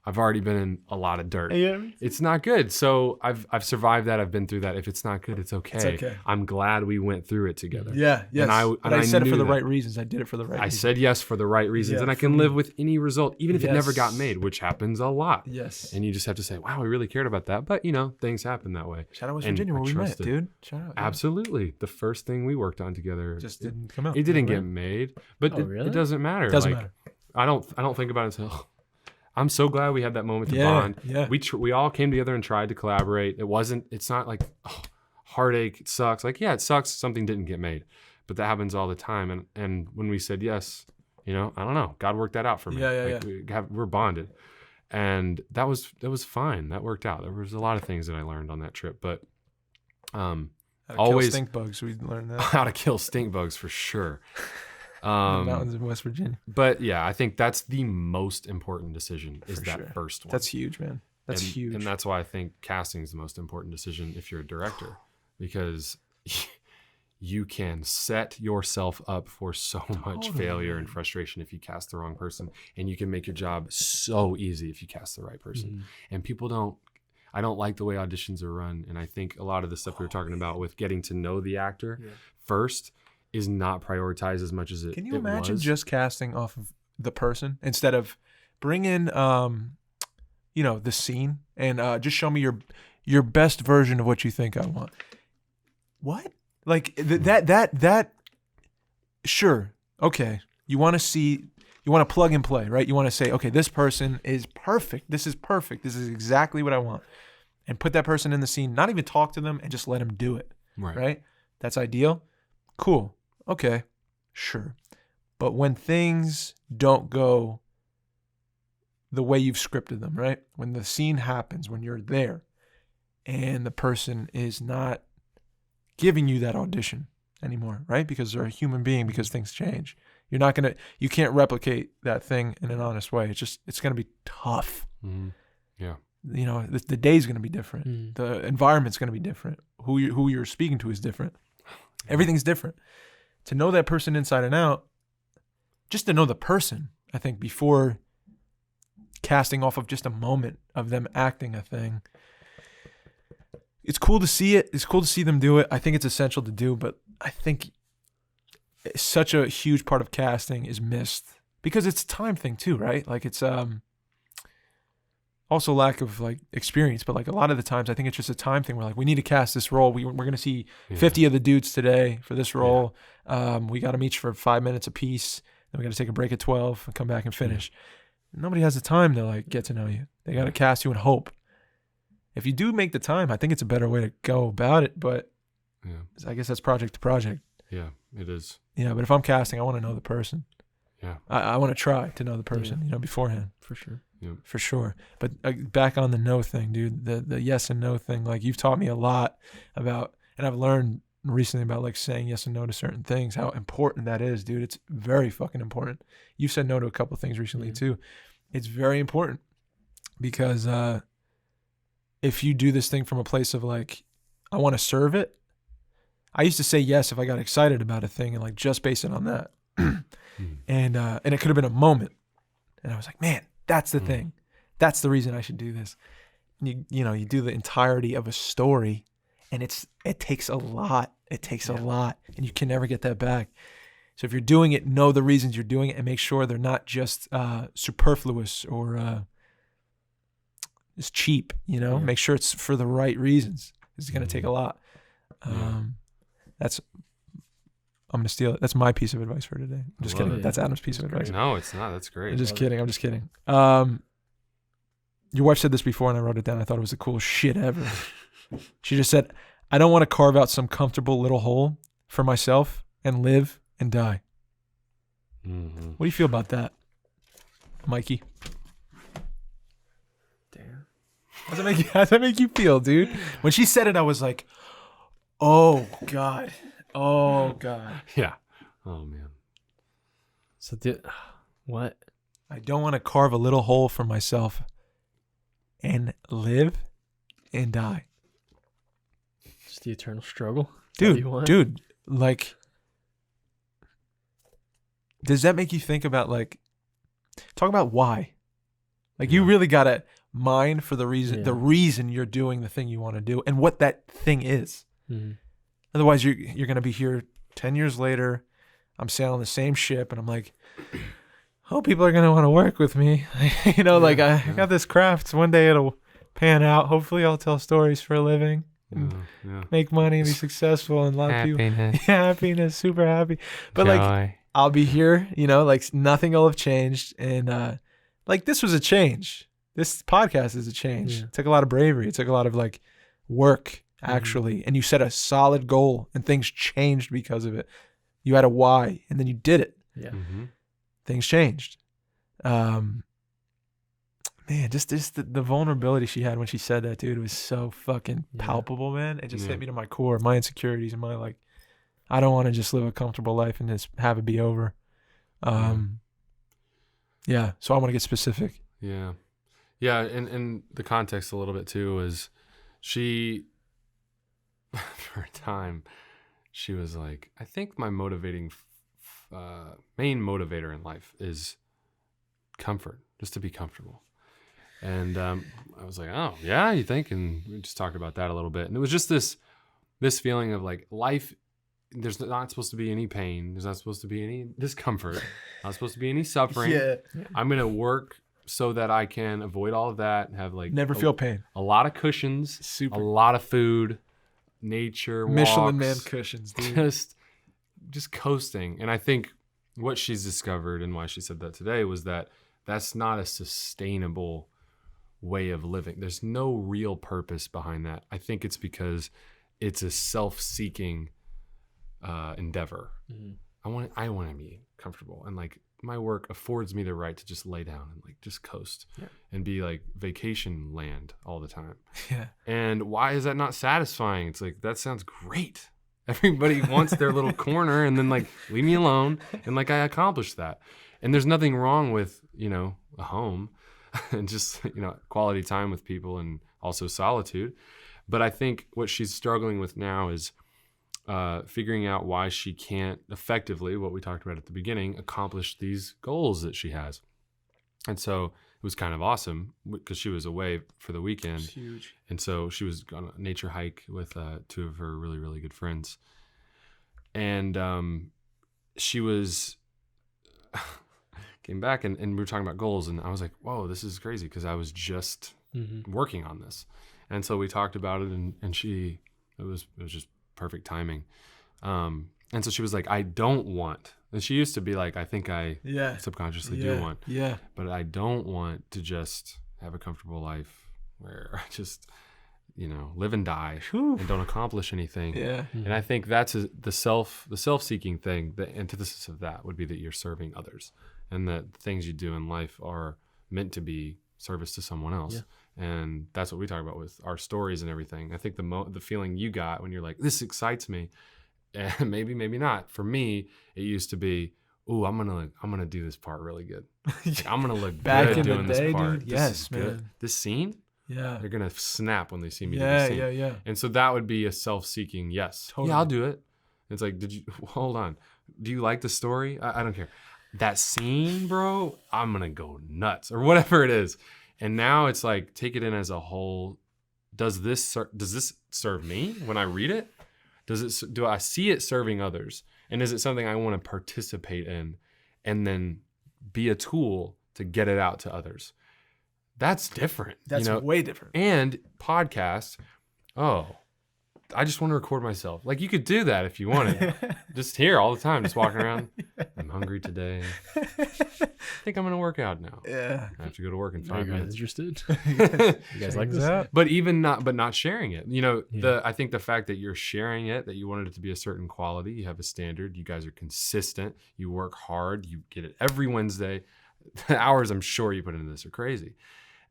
A: I've already been in a lot of dirt.
B: Yeah.
A: It's not good. So I've survived that. I've been through that. If it's not good, it's okay.
B: It's okay.
A: I'm glad we went through it together.
B: Yeah, yes.
A: And
B: I said it
A: knew
B: for the
A: that.
B: right reasons. I did it for the right
A: I
B: reasons.
A: said yes for the right reasons,
B: Yeah,
A: and I
B: for
A: can
B: me.
A: live with any result, even if it never got
B: Yes.
A: made, which happens a lot.
B: Yes.
A: And you just have to say, wow, we really cared about that. But, you know, things happen that way.
B: Shout out West
A: And
B: Virginia where
A: I
B: we met,
A: trusted.
B: dude. Shout out.
A: Absolutely. The first thing we worked on together,
B: Just didn't come out.
A: it didn't
B: right?
A: get made, but
C: Oh, really?
A: it doesn't matter.
B: Doesn't
A: Like,
B: matter.
A: I don't think about it until I'm so glad we had that moment to
B: Yeah,
A: bond.
B: yeah.
A: We all came together and tried to collaborate. It's not like heartache, it sucks. Like, yeah, it sucks something didn't get made, but that happens all the time. And when we said yes, you know, I don't know, God worked that out for me.
B: Yeah.
A: We're bonded, and that was fine. That worked out. There was a lot of things that I learned on that trip, but
B: How to
A: always-
B: kill stink bugs. We learned that.
A: how to kill stink bugs for sure.
B: In the mountains in West Virginia.
A: But yeah, I think that's the most important decision is
B: For
A: that
B: sure.
A: first one.
B: That's huge, man. That's
A: and,
B: huge.
A: And that's why I think casting is the most important decision if you're a director, because you can set yourself up for so much
B: Totally,
A: failure
B: man.
A: and frustration if you cast the wrong person, and you can make your job so easy if you cast the right person. And I don't like the way auditions are run, and I think a lot of the stuff we were talking about with getting to know the actor first is not prioritized as much as it.
B: Can you
A: it
B: imagine
A: was.
B: just casting off of the person instead of bring in, the scene and just show me your best version of what you think I want? What? Like that? Sure. Okay. You want to plug and play, right? You want to say, okay, this person is perfect. This is perfect. This is exactly what I want. And put that person in the scene, not even talk to them and just let them do it. Right? That's ideal. Cool. Okay. Sure. But when things don't go the way you've scripted them, right? When the scene happens, when you're there and the person is not giving you that audition anymore, right? Because they're a human being, because things change. You can't replicate that thing in an honest way. It's going to be tough.
A: Mhm. Yeah.
B: You know, the day's going to be different.
C: Mm.
B: The environment's going to be different. Who you're speaking to is different. Everything's different. To know that person inside and out, just to know the person, I think, before casting off of just a moment of them acting a thing. It's cool to see it. It's cool to see them do it. I think it's essential to do, but I think such a huge part of casting is missed because it's a time thing too, right? Like it's also lack of like experience, but like a lot of the times I think it's just a time thing where like we need to cast this role. We're going to see 50 of the dudes today for this role. We got them each for 5 minutes a piece. Then we got to take a break at 12 and come back and finish. Nobody has the time to like get to know you. They got to cast you and hope. If you do make the time, I think it's a better way to go about it, but I guess that's project to project.
A: Yeah, it is.
B: Yeah, but if I'm casting, I want to know the person.
A: Yeah.
B: I want to try to know the person, beforehand.
C: For sure.
A: Yeah.
B: For sure. But back on the no thing, dude, the yes and no thing, like you've taught me a lot about, and I've learned recently about like saying yes and no to certain things, how important that is, dude. It's very fucking important. You said no to a couple of things recently too. It's very important because if you do this thing from a place of like, I want to serve it. I used to say yes if I got excited about a thing and like just base it on that. And it could have been a moment. And I was like, man, that's the thing. That's the reason I should do this. And you do the entirety of a story and it takes a lot. It takes a lot and you can never get that back. So if you're doing it, know the reasons you're doing it and make sure they're not just superfluous or it's cheap, make sure it's for the right reasons. It's going to take a lot. I'm going to steal it. That's my piece of advice for today. I'm just kidding.
C: it.
B: That's Adam's piece of advice.
A: No, it's not. That's great.
B: I'm just kidding. Your wife said this before and I wrote it down. I thought it was the coolest shit ever. She just said, I don't want to carve out some comfortable little hole for myself and live and die.
A: Mm-hmm.
B: What do you feel about that, Mikey?
C: Damn.
B: How's that make you feel, dude? When she said it, I was like, oh, God. Oh, God.
A: Yeah. Oh, man.
C: So what?
B: I don't want to carve a little hole for myself and live and die.
C: Just the eternal struggle?
B: Dude, like, does that make you think about, like, talk about why? Like you really gotta mind for the reason
C: Yeah.
B: you're doing the thing you want to do and what that thing is.
C: Mm-hmm.
B: Otherwise, you're gonna be here 10 years later. I'm sailing the same ship, and I'm like, oh, people are gonna want to work with me. I got this craft. One day it'll pan out. Hopefully, I'll tell stories for a living. And make money and be successful, and a lot of people happiness, super happy. But like I'll be here, like nothing will have changed. And like this was a change. This podcast is a change.
C: Yeah.
B: It took a lot of bravery. It took a lot of like work actually. And you set a solid goal and things changed because of it. You had a why and then you did it.
C: Yeah.
A: Mm-hmm.
B: Things changed. Man, just the vulnerability she had when she said that, dude, was so fucking palpable, man. It just hit me to my core, my insecurities and my like, I don't want to just live a comfortable life and just have it be over. Yeah. So I want to get specific.
A: Yeah. Yeah. And the context a little bit too is she, for a time, she was like, I think my main motivator in life is comfort, just to be comfortable. And I was like, oh, yeah, you think? And we just talked about that a little bit. And it was just this feeling of like life, there's not supposed to be any pain. There's not supposed to be any discomfort. Not supposed to be any suffering.
B: Yeah.
A: I'm going to work so that I can avoid all of that, have like
B: Never feel pain.
A: A lot of cushions,
B: Super.
A: a lot of food, nature,
B: Michelin
A: walks,
B: Man cushions, dude.
A: just coasting. And I think what she's discovered and why she said that today was that that's not a sustainable way of living. There's no real purpose behind that. I think it's because it's a self-seeking endeavor.
C: Mm-hmm.
A: I want to be comfortable, and like my work affords me the right to just lay down and like just coast and be like vacation land all the time.
B: Yeah.
A: And why is that not satisfying? It's like, that sounds great. Everybody wants their little corner and then like leave me alone, and like I accomplished that. And there's nothing wrong with, a home and just, quality time with people and also solitude. But I think what she's struggling with now is figuring out why she can't effectively, what we talked about at the beginning, accomplish these goals that she has. And so it was kind of awesome because she was away for the weekend.
B: It's huge.
A: And so she was on a nature hike with two of her really, really good friends. And she was came back and we were talking about goals, and I was like, whoa, this is crazy, because I was just working on this. And so we talked about it, and it was just perfect timing. And so she was like, I don't want, and she used to be like, I think I subconsciously do want, but I don't want to just have a comfortable life where I just, live and die and don't accomplish anything.
B: Yeah.
A: And I think that's the self-seeking thing. The antithesis of that would be that you're serving others, and that the things you do in life are meant to be service to someone else. Yeah. And that's what we talk about with our stories and everything. I think the feeling you got when you're like, this excites me, and maybe not. For me, it used to be, ooh, I'm gonna do this part really good. Like, I'm gonna look
B: Back
A: good
B: in
A: doing
B: the day,
A: this part.
B: dude.
A: This
B: Yes,
A: is
B: man.
A: good. This scene,
B: Yeah.
A: they're gonna snap when they see me do this scene.
B: Yeah.
A: And so that would be a self-seeking yes.
B: Totally.
A: Yeah, I'll do it. It's like, hold on. Do you like the story? I don't care. That scene, bro, I'm going to go nuts, or whatever it is. And now it's like, take it in as a whole. Does this serve me when I read it? Do I see it serving others? And is it something I want to participate in and then be a tool to get it out to others? That's different.
B: That's way different.
A: And podcasts, I just want to record myself. Like, you could do that if you wanted. Just here all the time, just walking around. I'm hungry today. I think I'm going to work out now.
B: Yeah.
A: I have to go to work in 5
C: Are you guys
A: minutes.
C: interested? You guys like this?
A: But not sharing it. I think the fact that you're sharing it, that you wanted it to be a certain quality, you have a standard, you guys are consistent, you work hard, you get it every Wednesday. The hours I'm sure you put into this are crazy.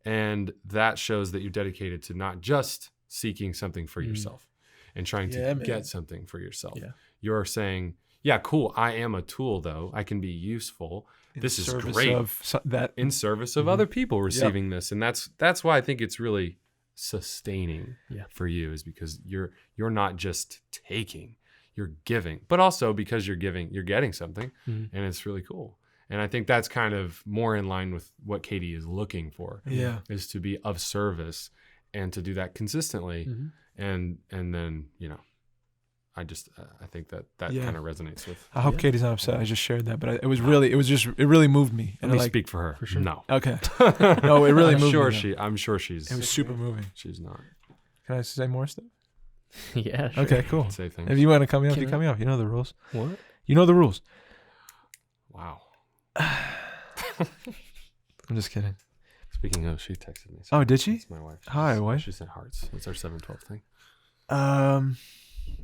A: And that shows that you're dedicated to not just seeking something for yourself and trying to get something for yourself. Yeah. You're saying, yeah, cool. I am a tool, though. I can be useful. This is great. In service of other people receiving this. And that's why I think it's really sustaining for you, is because you're not just taking, you're giving. But also because you're giving, you're getting something. And it's really cool. And I think that's kind of more in line with what Katie is looking for.
B: Yeah.
A: Is to be of service and to do that consistently. And then, you know, I think that kind of resonates with.
B: I hope Katie's not upset. I just shared that, but it really moved me.
A: Let me speak for her. For sure. No.
B: Okay. No, it really moved me.
A: I'm sure she's.
B: It was super moving.
A: She's not.
B: Can I say more stuff?
C: Yeah. Sure.
B: Okay, cool.
A: Say things.
B: If you want to cut me off, you cut me off. You know the rules.
C: What?
B: You know the rules.
A: Wow.
B: I'm just kidding.
A: Speaking of, she texted me.
B: Oh, did she?
A: It's my wife.
B: Hi, wife.
A: She sent hearts. It's our 712 thing.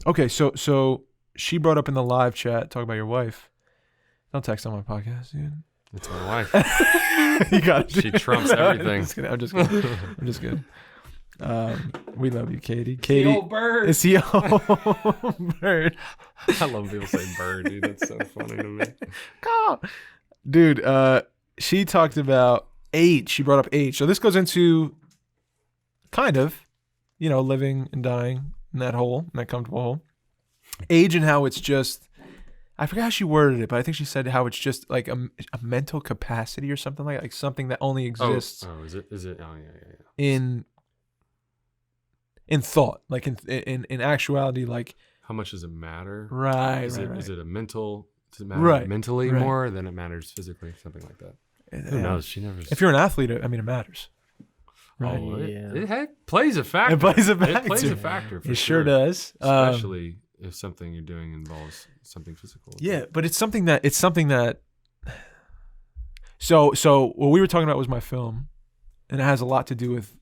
B: Okay, so she brought up in the live chat, talk about your wife. Don't text on my podcast, dude.
A: It's my wife.
B: You got it.
A: She trumps everything.
B: I'm just kidding. We love you, Katie.
C: The old bird.
B: It's the old bird.
A: I love people say bird, dude. That's so funny to me.
B: Dude, she talked about age. She brought up age. So this goes into kind of, you know, living and dying in that hole, in that comfortable hole. Age and how it's just, I forgot how she worded it, but I think she said how it's just like a mental capacity or something like something that only exists.
A: Oh, is it? Oh, yeah.
B: In thought, like in actuality, like
A: how much does it matter?
B: Right.
A: Is it a mental? Does it matter
B: Right.
A: mentally more than it matters physically? Something like that. Who knows? She never.
B: If you're an athlete, I mean, it matters. Right.
A: Oh, it plays a factor.
B: It plays a factor.
A: It plays a factor. For
B: it sure does.
A: Especially if something you're doing involves something physical.
B: Yeah, but it's something that. So what we were talking about was my film, and it has a lot to do with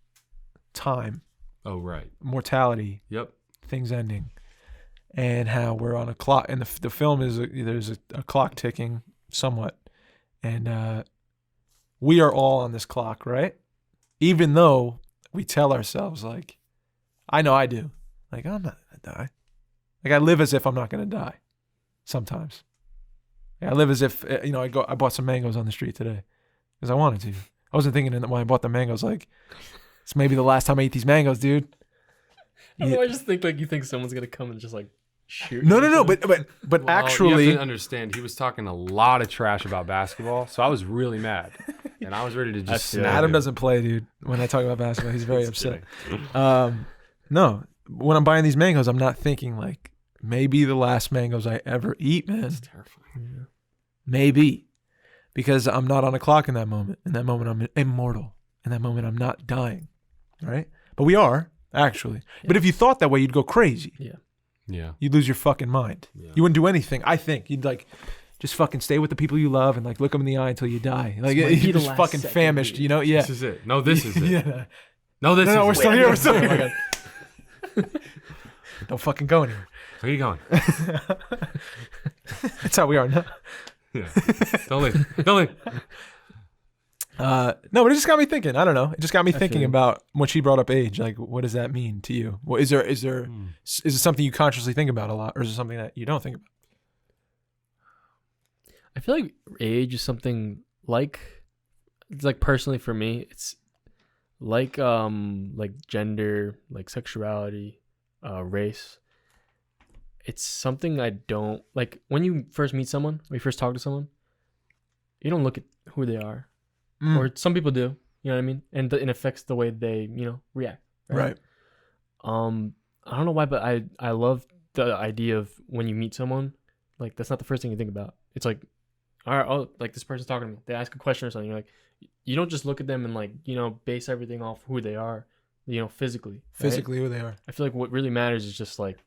B: time.
A: Oh, right.
B: Mortality.
A: Yep.
B: Things ending, and how we're on a clock. And the film is there's a clock ticking somewhat, and we are all on this clock, right? Even though we tell ourselves, like, I know I do, like, I'm not gonna die. Like, I live as if I'm not gonna die. Sometimes, I live as if you know. I bought some mangoes on the street today because I wanted to. I wasn't thinking when I bought the mangoes, like, it's maybe the last time I eat these mangoes, dude.
C: I just think like you think someone's gonna come and just like shoot.
B: No. But
A: Well,
B: actually,
A: you have to understand, he was talking a lot of trash about basketball, so I was really mad, and I was ready to just snap
B: Adam
A: him.
B: doesn't play, dude. When I talk about basketball, he's very
A: Just
B: upset.
A: kidding.
B: No, when I'm buying these mangoes, I'm not thinking like maybe the last mangoes I ever eat, man.
A: It's terrifying.
B: Maybe, because I'm not on a clock in that moment. In that moment, I'm immortal. In that moment, I'm not dying. Right? But we are actually.
C: Yeah.
B: But if you thought that way, you'd go crazy.
A: Yeah.
B: You'd lose your fucking mind.
A: Yeah.
B: You wouldn't do anything. I think you'd like just fucking stay with the people you love and like look them in the eye until you die. Like
C: This might be
B: you're
C: the
B: just
C: last
B: fucking
C: second,
B: famished,
C: dude.
B: you know? Yeah.
A: This is it. No, this is it.
B: Yeah.
A: No, this is
B: No, we're
A: it.
B: still here. We're still
C: Oh my
B: here. Don't fucking go anywhere.
A: Where are you going?
B: That's how we are now.
A: Yeah. Don't leave.
B: No, but it just got me thinking. I don't know. It just got me thinking
C: feel you.
B: about when she brought up age. Like, what does that mean to you? Well, is it something you consciously think about a lot, or is it something that you don't think about?
C: I feel like age is something like, it's like personally for me, it's like gender, like sexuality, race. It's something I don't like. When you first meet someone, when you first talk to someone, you don't look at who they are, or some people do. You know what I mean? And it affects the way they, react.
B: Right.
C: I don't know why, but I love the idea of when you meet someone, like that's not the first thing you think about. It's like, all right, oh, like this person's talking to me. They ask a question or something. You're like, you don't just look at them and like, base everything off who they are, physically. Right?
B: Physically, who they are.
C: I feel like what really matters is just like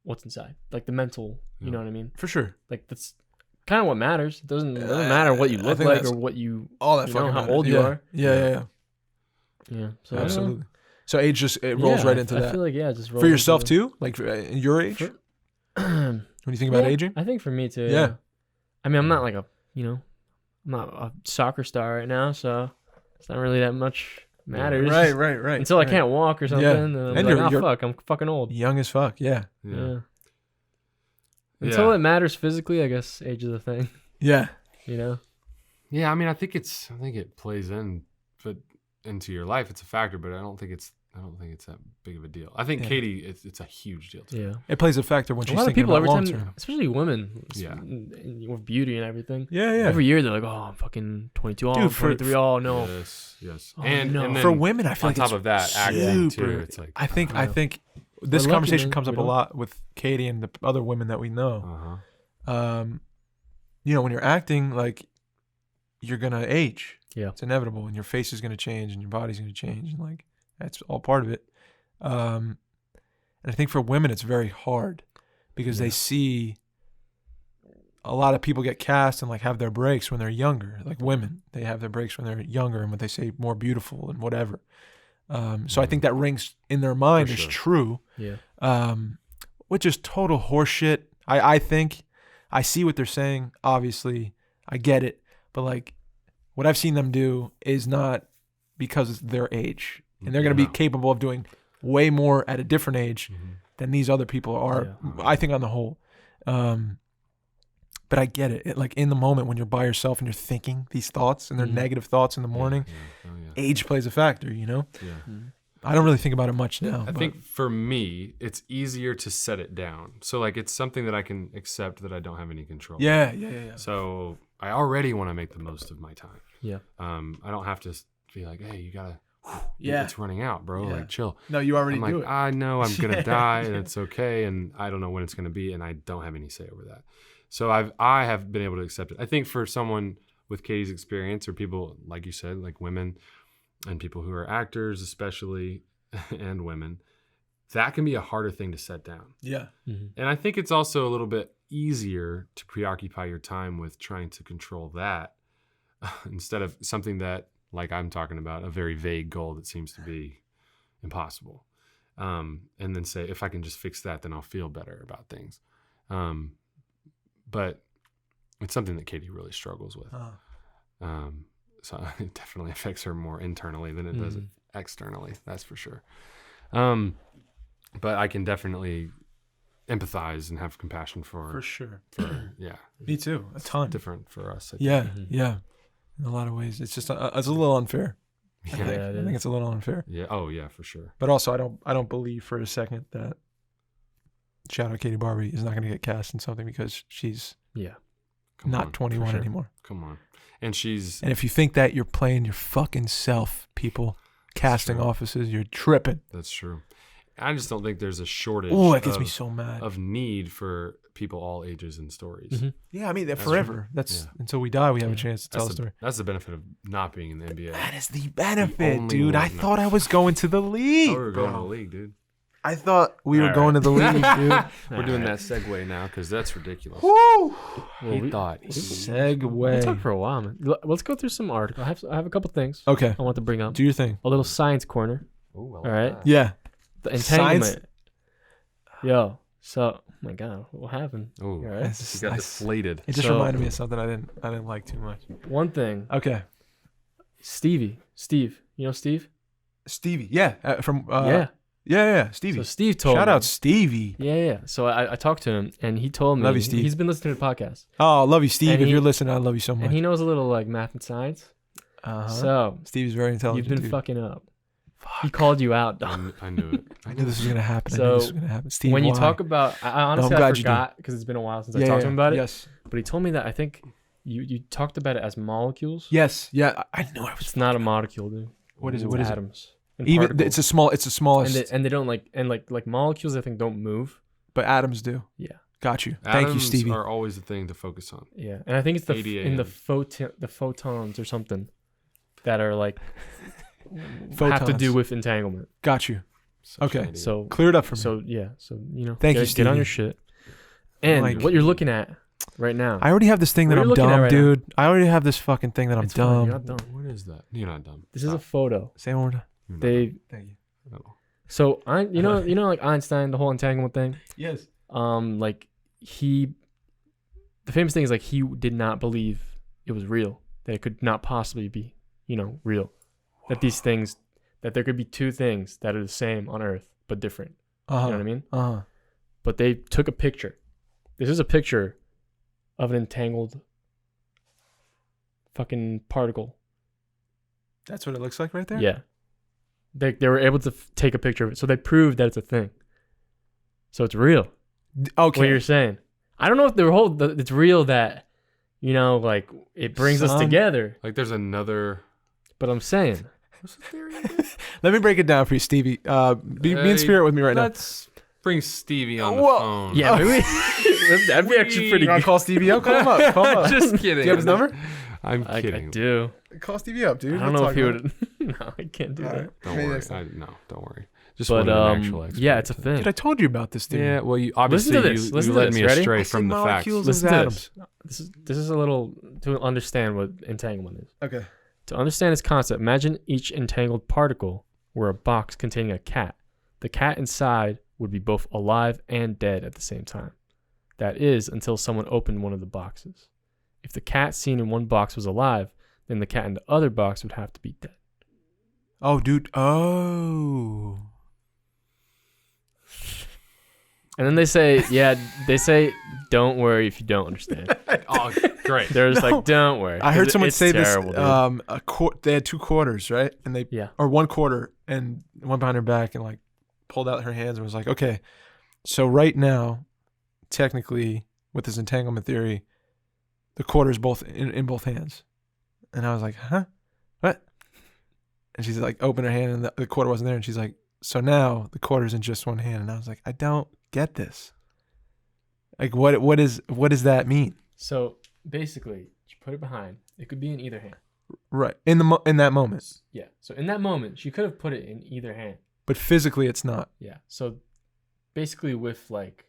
C: what's inside, like the mental. You know what I mean?
B: For sure.
C: Like that's kind of what matters. It doesn't matter what you look
B: think
C: like
B: that's
C: or what you
B: all that
C: you
B: fucking
C: know, how
B: matters.
C: old you are.
B: Yeah.
C: Yeah. So
B: Absolutely. So age just rolls right into
C: I
B: that.
C: feel like it just rolls
B: For yourself
C: into
B: too, like your age.
C: For-
B: When you think about aging,
C: I think for me too.
B: Yeah.
C: I mean, I'm not like I'm not a soccer star right now, so it's not really that much matters.
B: Right.
C: Until I can't walk or something,
B: Yeah.
C: and I'm
B: And
C: like,
B: you're
C: fuck, I'm fucking old.
B: young as fuck. Yeah.
C: Yeah. Until it matters physically, I guess age is a thing.
B: Yeah.
A: Yeah, I mean, I think it plays into your life. It's a factor, but I don't think it's I don't think it's that big of a deal. I think Katie, it's a huge deal.
C: Yeah.
B: It plays a factor when
C: A
B: she's
C: lot of
B: thinking
C: people
B: about
C: every
B: long
C: time,
B: term.
C: especially women,
A: Yeah.
C: with beauty and everything.
B: Yeah, yeah.
C: Every year they're like, oh, I'm fucking 22. Oh,
B: Dude,
C: I'm
B: for-
C: 23. Oh, no.
A: Yes.
C: Oh,
A: and
C: no.
A: and then
B: For women, I feel
A: on
B: like
A: top
B: it's
A: of that, acting too.
B: super-
A: It's like
B: I think
C: We're
B: this
C: lucky,
B: conversation
C: man.
B: comes up
C: We
B: a
C: don't-
B: lot with Katie and the other women that we know. When you're acting, like, you're gonna age.
C: Yeah.
B: It's inevitable, and your face is gonna change, and your body's gonna change, and like that's all part of it. And I think for women, it's very hard because they see a lot of people get cast and like have their breaks when they're younger. Like women, they have their breaks when they're younger and what they say more beautiful and whatever. So I think that rings in their mind
A: For
B: is
A: sure.
B: true.
C: Yeah.
B: Which is total horseshit. I think I see what they're saying. Obviously, I get it, but like what I've seen them do is not because it's their age, and they're going to be
A: No.
B: capable of doing way more at a different age than these other people are.
C: Yeah.
B: I think on the whole. But I get it. Like in the moment when you're by yourself and you're thinking these thoughts and they're negative thoughts in the morning, age plays a factor, you know?
A: Yeah.
B: I don't really think about it much now.
A: I think for me, it's easier to set it down. So like it's something that I can accept that I don't have any control.
B: Yeah.
A: So I already want to make the most of my time.
C: Yeah.
A: I don't have to be like, hey, you gotta.
B: Yeah.
A: It's running out, bro.
B: Yeah.
A: Like chill.
B: No, you already
A: I'm like,
B: do it.
A: I know I'm gonna die, and it's okay, and I don't know when it's gonna be, and I don't have any say over that. So I have been able to accept it. I think for someone with Katie's experience, or people like you said, like women, and people who are actors, especially, and women, that can be a harder thing to set down.
B: Yeah.
A: And I think it's also a little bit easier to preoccupy your time with trying to control that instead of something that, like I'm talking about, a very vague goal that seems to be impossible. And then say, if I can just fix that, then I'll feel better about things. But it's something that Katie really struggles with. So it definitely affects her more internally than it does externally. That's for sure. But I can definitely empathize and have compassion for
B: sure.
A: yeah.
B: Me too. A ton.
A: Different for us. I think.
B: Yeah. Yeah. In a lot of ways, it's just it's a little unfair. I
A: Yeah.
B: think it's a little unfair.
A: Yeah. Oh yeah, for sure.
B: But also, I don't believe for a second that shout out Katie Barbie is not going to get cast in something because she's
A: Come
B: not
A: on,
B: 21
A: for sure.
B: anymore.
A: Come on. And she's
B: And if you think that, you're playing your fucking self, people. Casting
A: true.
B: offices, you're tripping.
A: that's true. I just don't think there's a shortage
B: Oh, that gets me so mad.
A: of need for people all ages and stories.
B: Yeah, I mean,
A: That's
B: forever.
A: true.
B: That's
A: Yeah.
B: until we die, we have a chance to tell a
A: That's
B: story.
A: that's the benefit of not being in the NBA.
B: That is the benefit,
A: only
B: dude. I
A: one.
B: thought I was going to the league.
A: Oh, we're going to the
B: bro.
A: league, dude.
B: I thought we were
A: All
B: going to the league, dude.
A: We're doing that segue now because that's ridiculous.
B: Woo!
C: Well,
A: He
C: we
A: thought.
C: we
B: Segue.
C: talked for a while, man. Let's go through some articles. I have a couple things
B: Okay,
C: I want to bring up.
B: do your thing.
C: A little science corner.
A: Ooh,
C: All right.
B: Yeah.
C: The entanglement.
B: Science?
C: Yo. So, oh my God, what happened?
A: Oh,
C: All right.
B: It's
A: he got
B: just-
A: deflated.
B: It just
C: So-
B: reminded me of something I didn't like too much.
C: One thing.
B: Okay,
C: Steve. You know Steve?
B: Stevie. Yeah, from
C: Yeah.
B: yeah. Stevie.
C: So Steve told
B: Shout
C: me.
B: out Stevie.
C: Yeah. So I talked to him, and he told me.
B: Love you, Steve.
C: He's been listening to the podcast,
B: Oh, love you, Steve.
C: And
B: If
C: he-
B: you're listening, I love you so much.
C: and he knows a little like math and science.
B: Uh-huh.
C: So
B: Stevie's very intelligent.
C: you've been
B: dude.
C: fucking up. He called you out, dog.
A: I knew it.
B: I knew this was gonna happen. I knew
C: So,
B: this was gonna happen. Steve,
C: When you
B: why?
C: talk about, I honestly
B: glad
C: I
B: you did.
C: forgot because it's been a while since I talked to him about it.
B: Yes.
C: But he told me that I think you talked about it as molecules.
B: Yes. Yeah. I know. I was.
C: It's not a molecule, dude.
B: What is it?
C: It's
B: What is it?
C: atoms. And
B: Even
C: particles.
B: it's the smallest,
C: and they don't like molecules. I think don't move.
B: but atoms do.
C: Yeah.
B: Got you. Thank you,
A: Atoms
B: Stevie.
A: are always the thing to focus on.
C: Yeah, and I think it's in the
A: 80
C: the photons or something that are like have to
B: Photons.
C: do with entanglement.
B: Got you.
A: Such
B: Okay.
A: an idiot.
C: So
B: Clear it up for me.
C: so yeah, so you know,
B: Thank you,
C: get on
B: Stevie.
C: your shit. And
B: Like-
C: what you're looking at right now,
B: I already have this thing that
C: What are
B: I'm
C: you looking at
B: dumb,
C: right now?
B: dude. I already have this fucking thing that I'm
C: it's fine,
B: dumb.
C: you're not dumb.
A: What is that? You're not dumb.
C: This is a
A: Stop.
C: photo.
B: Say it one more time.
A: You're not
C: They
B: Thank you.
A: dumb. No.
C: so you know like Einstein, the whole entanglement thing.
B: Yes.
C: Like the famous thing is like he did not believe it was real, that it could not possibly be, real. That these things, that there could be two things that are the same on Earth but different. You know what I mean?
B: Uh-huh.
C: But they took a picture. This is a picture of an entangled fucking particle.
B: That's what it looks like right there?
C: Yeah. They were able to take a picture of it, so they proved that it's a thing. So it's real.
B: Okay.
C: What you're saying? I don't know if it's real that, like it brings us together.
A: Like there's another.
C: But I'm saying.
A: What's the theory again?
B: Let me break it down for you, Stevie. Be in spirit with me right now.
A: Let's bring Stevie on the phone.
C: Yeah, maybe. That'd be actually pretty
B: You want
C: good.
B: to call Stevie up? Call him up. Call him up.
A: Just kidding.
B: Do you have his number?
A: I'm
C: I
A: kidding.
C: do.
B: Call Stevie up, dude.
C: I don't know if he would. No, I can't do that.
A: Don't
B: Maybe
A: worry.
B: next time.
A: No, don't worry. Just
C: But
A: wanted an actual expert.
C: yeah, it's a thing.
B: Dude, I told you about this, dude.
A: Yeah, well, you obviously
C: Listen to this.
A: you
C: Listen to
A: led
C: this.
A: me
C: Ready?
A: astray
B: I
A: from
B: said
A: the facts.
B: molecules
C: Listen
B: and
C: to
B: atoms.
C: this is a little to understand what entanglement is.
B: Okay.
C: To understand this concept, imagine each entangled particle were a box containing a cat. The cat inside would be both alive and dead at the same time. That is, until someone opened one of the boxes. If the cat seen in one box was alive, then the cat in the other box would have to be dead.
B: Oh, dude. Oh.
C: And then they say, don't worry if you don't understand.
A: Oh, great.
C: They're just like, don't worry.
B: I heard someone
C: It's
B: say
C: terrible,
B: this.
C: dude.
B: They had 2 quarters, right? And they
C: Yeah.
B: or 1 quarter, and went behind her back and like pulled out her hands and was like, okay, so right now, technically, with this entanglement theory, the quarter's both in both hands. And I was like, huh? What? And she's like, open her hand, and the quarter wasn't there. And she's like, so now the quarter's in just one hand. And I was like, I don't get this. Like, what does that mean?
C: So basically, you put it behind. It could be in either hand.
B: Right. In that moment.
C: Yeah. So in that moment, she could have put it in either hand.
B: But physically it's not.
C: Yeah. So basically, with like,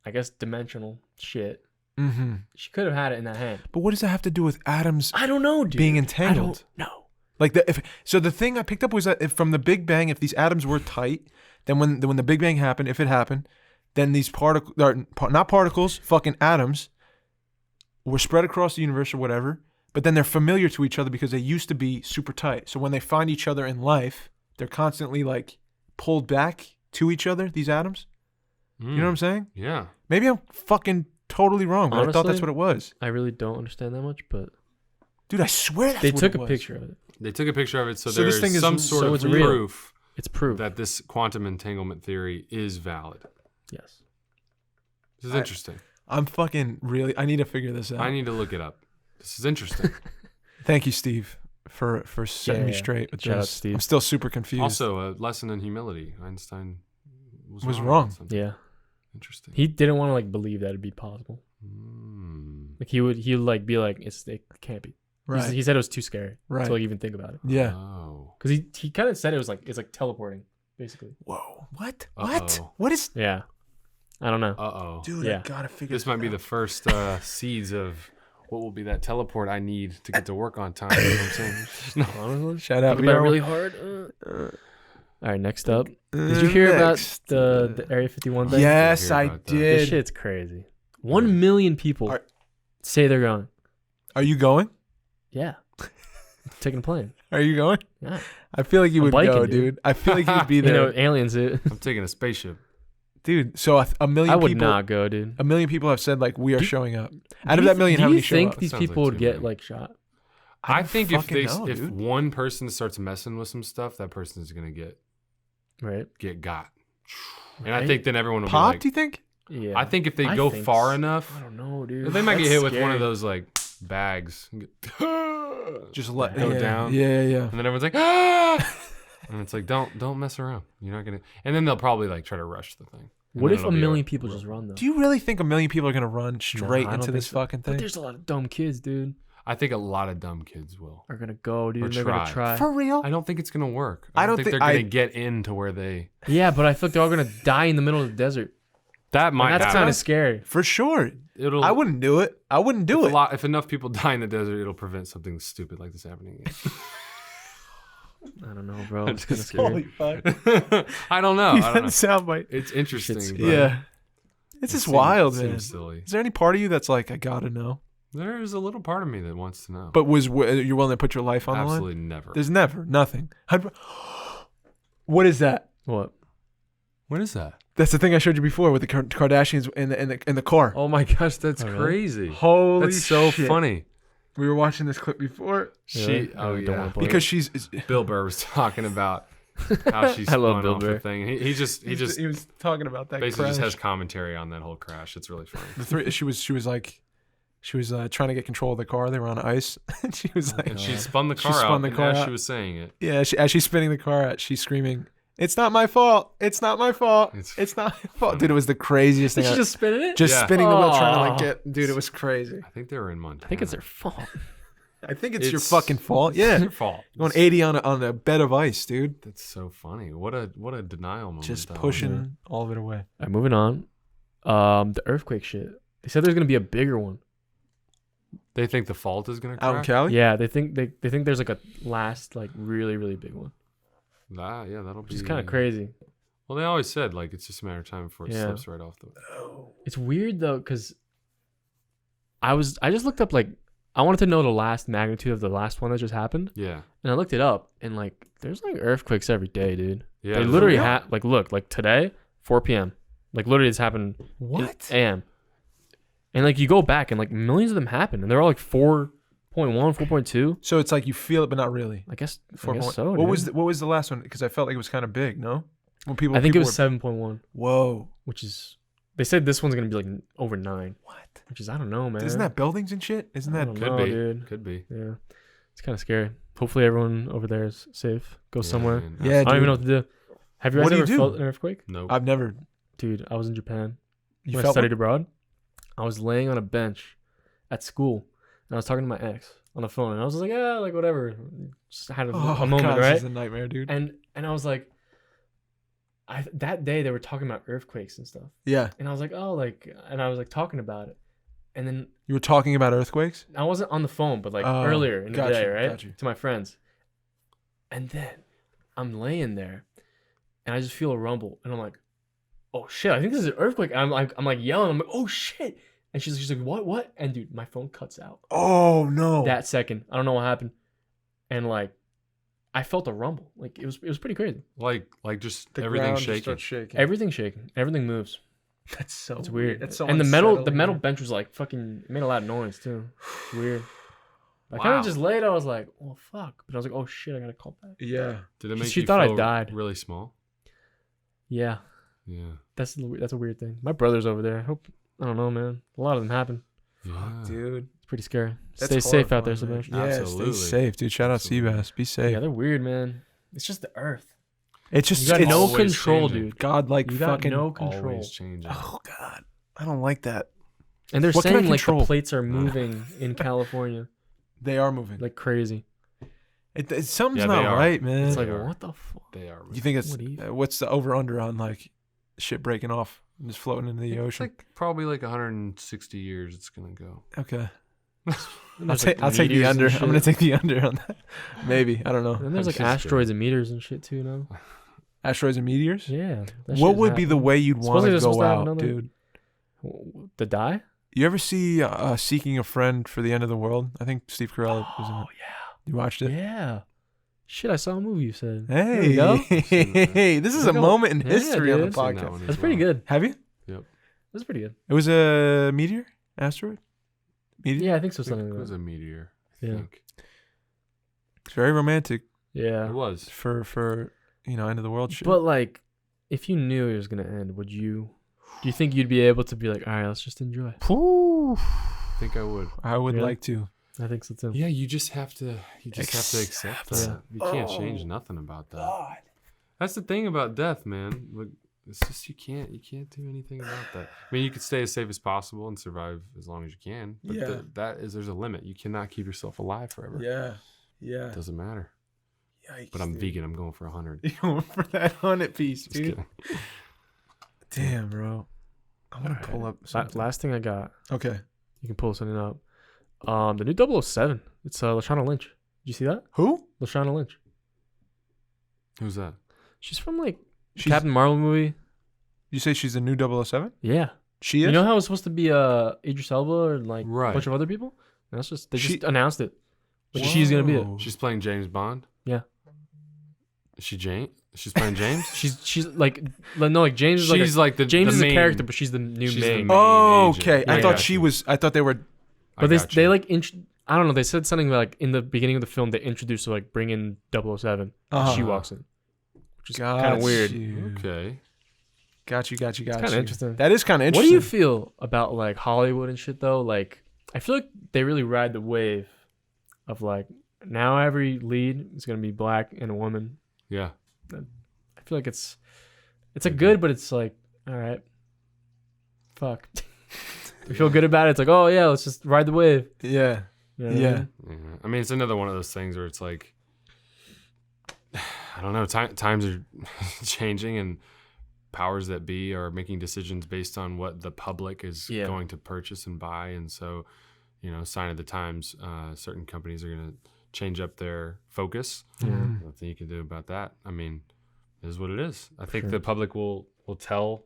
C: I guess dimensional shit,
B: Mm-hmm.
C: she could have had it in that hand.
B: But what does that have to do with atoms
C: I don't know, dude.
B: being entangled?
C: I don't know.
B: Like the thing I picked up was that if from the Big Bang, if these atoms were tight, then when the Big Bang happened, if it happened, then these not particles, fucking atoms, were spread across the universe or whatever. But then they're familiar to each other because they used to be super tight. So when they find each other in life, they're constantly like pulled back to each other. These atoms. You know what I'm saying?
A: Yeah.
B: Maybe I'm fucking totally wrong, but I thought that's
C: Honestly,
B: what it was.
C: I really don't understand that much, but
B: Dude, I swear that's
C: they
B: what
C: took
B: it
C: a
B: was.
C: picture of it.
A: They took a picture of it, so,
B: So this
A: there's
B: thing is-
A: some sort
C: so
A: of
C: it's real.
A: proof
C: It's proof.
A: that this quantum entanglement theory is valid.
C: Yes.
A: This is interesting.
B: I'm fucking really. I need to figure this out.
A: I need to look it up. This is interesting.
B: Thank you, Steve, for setting me
C: Yeah.
B: straight with
C: Shout out
B: this.
C: to Steve.
B: I'm still super confused.
A: Also, a lesson in humility. Einstein was
B: wrong.
A: about something.
C: Yeah.
A: Interesting.
C: He didn't want to like believe that it'd be possible. Like he would like be like, it can't be.
B: right,
C: He said it was too scary
B: right,
C: to like even think about it.
B: yeah.
A: Oh.
C: Because he kind of said it's like teleporting, basically.
B: Whoa, what?
A: Uh-oh.
B: What? What is?
C: Yeah. I don't know.
A: Uh-oh.
B: Dude,
C: Yeah.
B: I gotta figure
A: This might be the first seeds of what will be that teleport I need to get to work on time. You know what I'm saying? No.
C: Honestly,
B: Shout out.
C: think about it really hard. All right, next up. Did you hear about the Area 51 thing?
B: Yes,
A: hear
B: I
A: about that.
C: This
B: did.
C: shit's crazy. 1 million people
B: Are-
C: say they're going.
B: Are you going?
C: Yeah. Taking a plane.
B: Are you going?
C: Yeah.
B: I feel like you
C: I'm
B: would
C: biking,
B: go,
C: dude.
B: dude. I feel like you'd be
C: You
B: there,
C: know, aliens.
A: I'm taking a spaceship.
B: dude. So a million
C: I would
B: people.
C: not go, dude.
B: A million people have said like we are
C: Do-
B: showing up. Out of that million, how
C: do
B: many
C: you
B: show
C: think
B: up?
C: these
A: Sounds
C: people
A: like
C: would
A: too
C: get
A: many.
C: like shot?
B: I
A: I
B: don't
A: think if
B: fucking know,
A: if
B: dude.
A: one person starts messing with some stuff, that person is gonna get
C: Right.
A: got. And I
C: Right?
A: think then everyone will
B: Pop?
A: be
B: Do
A: like.
B: you think?
C: Yeah.
A: I think if they
C: I
A: go
C: think
A: far
C: so.
A: enough,
C: I don't know, dude.
A: they might get
C: That's
A: hit with one
C: scary.
A: of those like bags. And
B: Just let
A: Go
B: yeah,
A: down.
B: Yeah, yeah.
A: then everyone's like, ah! And it's like, don't mess around. You're not gonna. And then they'll probably like try to rush the thing. And
C: What
A: then
C: if
A: it'll
C: a
A: be
C: million people just run though?
B: Do you really think a million people are gonna run
C: No,
B: straight
C: I don't
B: into
C: think
B: this
C: so.
B: fucking
C: But
B: thing?
C: there's a lot of dumb kids, dude.
A: I think a lot of dumb kids will.
C: Are gonna go, dude.
A: Or
C: And they're gonna
A: try.
C: try.
B: For real?
A: I don't think it's gonna work.
B: I
A: I
B: don't
A: don't think
B: think-
A: they're gonna
B: I-
A: get into where they.
C: Yeah, but I feel like they're all gonna die in the middle of the desert.
A: That
C: And
A: might
C: that's
A: happen.
C: kind of scary.
B: For sure.
A: It'll.
B: I wouldn't do it. I wouldn't do it.
A: If enough people die in the desert, it'll prevent something stupid like this happening again.
C: I don't know, bro.
A: I'm
C: It's kind of
A: just
C: scary.
B: fuck.
A: I don't know. I don't know.
B: Soundbite.
A: It's interesting.
C: Shit's-
A: but
B: Yeah. It's
A: it
B: just
A: seems-
B: wild,
A: it
B: man.
A: seems silly.
B: Is there any part of you that's like, I gotta know?
A: There's a little part of me that wants to know.
B: But you're willing to put your life on the line?
A: absolutely never.
B: There's never, nothing. What is that?
C: What?
A: What is that?
B: That's the thing I showed you before with the Kardashians in the car.
A: Oh my gosh, that's
C: Oh, really?
A: crazy.
B: Holy
A: That's so
B: shit.
A: funny.
B: We were watching this clip before.
C: Really?
A: Oh
C: I don't
A: yeah,
C: wanna play it.
B: Because she's
A: Bill Burr was talking about how she
C: I love
A: spun
C: Bill
A: off
C: Burr.
A: the thing. He
B: was talking about that
A: basically
B: crash.
A: just has commentary on that whole crash. It's really funny.
B: She was trying to get control of the car. They were on ice. And she was like,
A: And she spun the car
B: spun
A: out,
B: the
A: and
B: car
A: as
B: out.
A: she was saying it,
B: yeah, as she's spinning the car out, she's screaming, "It's not my fault. It's not my fault. It's not my fault." Dude, it was the craziest thing.
C: Did she just spin it?
B: Just
A: Yeah.
B: spinning the wheel, trying to like
C: Aw.
B: get. Dude, it was crazy.
A: I think they were in Montana.
C: I think it's their fault.
B: I think it's your
A: It's-
B: fucking fault.
A: It's
B: Yeah,
A: your fault.
B: going 80 on a bed of ice, dude.
A: That's so funny. What a denial moment.
B: Just
A: though.
B: pushing all of it away.
C: All right, moving on. The earthquake shit. They said there's gonna be a bigger one.
A: They think the fault is gonna
B: Out in
A: crash.
B: Cali.
C: Yeah, they think there's like a last like really really big one,
A: Yeah, that'll be.
C: which is kind of crazy.
A: Well, they always said like it's just a matter of time before it
C: Yeah.
A: slips right off the.
C: It's weird though, because I just looked up like I wanted to know the last magnitude of the last one that just happened,
A: Yeah.
C: and I looked it up, and like there's like earthquakes every day, dude.
A: Yeah.
C: They
A: there's
C: literally
A: a-
C: look like today 4 p.m. Like literally it's happened
B: What?
C: a.m. And like you go back and like millions of them happen, and they're all like 4.1, 4.2.
B: So it's like you feel it, but not really.
C: I guess
B: 4 point.
C: so.
B: What
C: dude.
B: was the last one? Because I felt like it was kind of big. No. When people.
C: I think it
B: people
C: was 7.1,
B: Whoa.
C: which is they said this one's gonna be like over 9,
B: What?
C: which is I don't know, man.
B: Isn't that buildings and shit? Isn't
C: I
B: that?
C: don't
A: Could
C: know,
A: be.
C: dude.
A: Could be.
C: Yeah, it's kind of scary. Hopefully everyone over there is safe. Go somewhere.
A: man,
B: Yeah,
C: I don't even
B: dude.
C: know what to do. Have you
B: What
C: guys
B: do you
C: ever
B: do?
C: felt an earthquake?
A: Nope.
B: I've never.
C: Dude, I was in Japan.
B: You
C: When I
B: felt
C: studied abroad. I was laying on a bench at school, and I was talking to my ex on the phone, and I was just like, yeah, like whatever. Just had a moment,
B: God,
C: right?
B: This is a nightmare, dude.
C: And I was like, that day they were talking about earthquakes and stuff,
B: Yeah,
C: and I was like, oh, like, and I was like talking about it, and then
B: you were talking about earthquakes.
C: I wasn't on the phone, but like
B: Oh,
C: earlier in the
B: got
C: day,
B: you,
C: right,
B: got you.
C: to my friends, and then I'm laying there, and I just feel a rumble, and I'm like, oh shit, I think this is an earthquake. And I'm like yelling, I'm like, oh shit, and she's like, what? And dude, my phone cuts out
B: Oh no.
C: that second. I don't know what happened, and like, I felt a rumble. Like it was pretty crazy.
A: Like just
B: The
A: everything
B: ground just
A: shaking.
B: starts shaking.
C: Everything's shaking. Everything moves.
B: That's so.
C: It's weird.
B: That's so
C: and the metal
B: unsettling.
C: bench was like fucking it made a lot of noise too. It's weird. I kind
A: Wow.
C: of just laid. I was like, oh fuck, but I was like, oh shit, I gotta call back.
B: Yeah.
A: Did it make
C: She
A: you
C: thought I
A: feel
C: died.
A: really small?
C: Yeah,
A: Yeah.
C: that's a weird thing. My brother's over there. I don't know, man. A lot of them happen.
A: Yeah.
B: Dude.
C: It's pretty scary.
B: That's
C: Stay safe out there,
B: horrifying,
C: Sebastian.
B: man. Yeah,
A: Absolutely.
B: stay safe, dude. Shout out
A: Absolutely.
B: Seabass. Be safe.
C: Yeah, they're weird, man. It's just the earth.
B: It's just
C: You got
B: it's
C: no
A: always
C: control,
A: changing.
C: dude.
B: godlike
C: You got
B: fucking.
C: no control.
A: Always changing.
B: Oh God, I don't like that.
C: And they're
B: What can I
C: saying like the
B: control?
C: plates are moving in California
B: They are moving.
C: like crazy.
B: Something's
A: Yeah,
B: not
A: they are.
B: right, man.
C: It's like,
A: They are.
C: what the fuck?
A: They are.
B: You think it's
C: What even?
B: what's the over under on like shit breaking off and just floating into the
A: It's
B: ocean?
A: like probably like 160 years it's gonna go.
B: Okay,
C: And
B: I'll
C: there's,
B: take
C: like,
B: the
C: meteors and
B: under. I'm
C: shit.
B: gonna take the under on that. Maybe I don't know.
C: And there's like
A: That's just
C: asteroids and meteors and shit too now.
B: Asteroids and meteors.
C: Yeah. that
B: What
C: shit's
B: would be the
C: happening.
B: way you'd want
C: Supposedly
B: to
C: they're supposed
B: go
C: to have
B: out,
C: another-
B: dude?
C: To die?
B: You ever see Seeking a Friend for the End of the World? I think Steve Carell was in it.
C: Oh
B: You watched it?
C: yeah. Shit, I saw a movie you said. There we
B: Hey,
C: go.
B: hey, this is a
C: Look at-
B: moment in
C: yeah,
B: history on the
C: dude.
A: Seen that
B: podcast.
A: one as
C: That's pretty
A: well.
C: good.
B: Have you?
C: That's pretty good.
B: It was a meteor, asteroid. Meteor.
C: Yeah, I think so.
A: I think
C: Something
A: it
C: like
A: was
C: that.
A: a meteor. I
C: Yeah.
A: think.
B: It's very romantic
C: Yeah.
A: It was.
B: for end of the world shit.
C: But like, if you knew it was gonna end, would you? Do you think you'd be able to be like, all right, let's just enjoy?
B: Phew.
A: I think I would.
B: I would
C: Really?
B: like to.
C: I think so too.
A: Yeah, you just have to. You just have to accept
B: Accept.
A: that. You can't
B: Oh,
A: change nothing about that.
B: God.
A: That's the thing about death, man. Look, it's just you can't do anything about that. I mean, you could stay as safe as possible and survive as long as you can, but
B: Yeah.
A: there's a limit. You cannot keep yourself alive forever.
B: Yeah. Yeah.
A: It doesn't matter.
B: Yikes,
A: But I'm
B: dude.
A: vegan. I'm going for 100.
B: You going for that 100 piece,
A: Just
B: dude.
A: kidding.
B: Damn, bro. I'm gonna
C: Alright.
B: pull up.
C: La-
B: Something.
C: last thing I got,
B: Okay.
C: you can pull something up. The new 007. It's Lashana Lynch. Did you see that?
B: Who?
C: Lashana Lynch.
A: Who's that?
C: She's from like
B: She's,
C: Captain Marvel movie.
B: You say she's the new 007?
C: Yeah.
B: She is.
C: You know how it was supposed to be Idris Elba or like
A: Right.
C: a bunch of other people? And that's just they
B: She-
C: just announced it. Like she's gonna be it.
B: Whoa.
A: She's playing James Bond.
C: Yeah.
A: Is she Jane? She's playing James.
C: She's like no, like James is like
A: She's like the
C: James
A: the
C: is
A: main,
C: a character, but she's the new
A: she's the
C: main.
A: main
B: Oh,
A: agent.
B: okay. I
C: Yeah.
B: thought she was. I thought they were.
A: I
C: But
A: got
C: they
A: you.
C: like I don't know. They said something like in the beginning of the film they introduced like bring in 007. She walks in, which is kind of weird.
A: Okay.
B: Got you.
C: Kind of interesting.
B: That is kind of
C: What
B: interesting.
C: do you feel about like Hollywood and shit though? Like, I feel like they really ride the wave of like now every lead is gonna be black and a woman.
A: Yeah.
C: I feel like it's a good, but it's like, all right, fuck. You feel good about it. It's like, oh yeah, let's just ride the wave.
B: Yeah.
C: You know what I mean?
A: Yeah. I mean, it's another one of those things where it's like, I don't know, times are changing and powers that be are making decisions based on what the public is going to purchase and buy. And so, sign of the times, certain companies are going to change up their focus. Nothing you can do about that. I mean, it is what it is. I think the public will tell,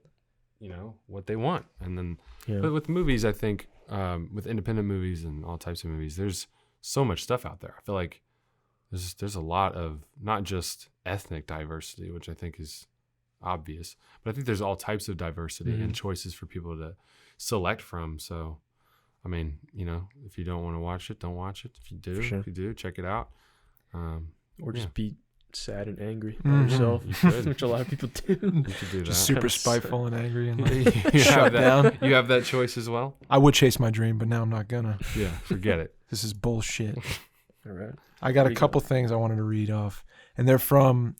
A: what they want. And then, but with movies, I think, with independent movies and all types of movies, there's so much stuff out there. I feel like there's a lot of not just ethnic diversity, which I think is obvious, but I think there's all types of diversity and choices for people to select from. So, I mean, if you don't want to watch it, don't watch it. If you do, check it out.
C: Or just be sad and angry by yourself, which a lot of people do.
A: You could do that.
B: Just super spiteful and angry and
A: you
B: shut down.
A: You have that choice as well.
B: I would chase my dream, but now I'm not gonna.
A: Yeah, forget it.
B: This is bullshit.
C: All right.
B: I got a couple things I wanted to read off, and they're from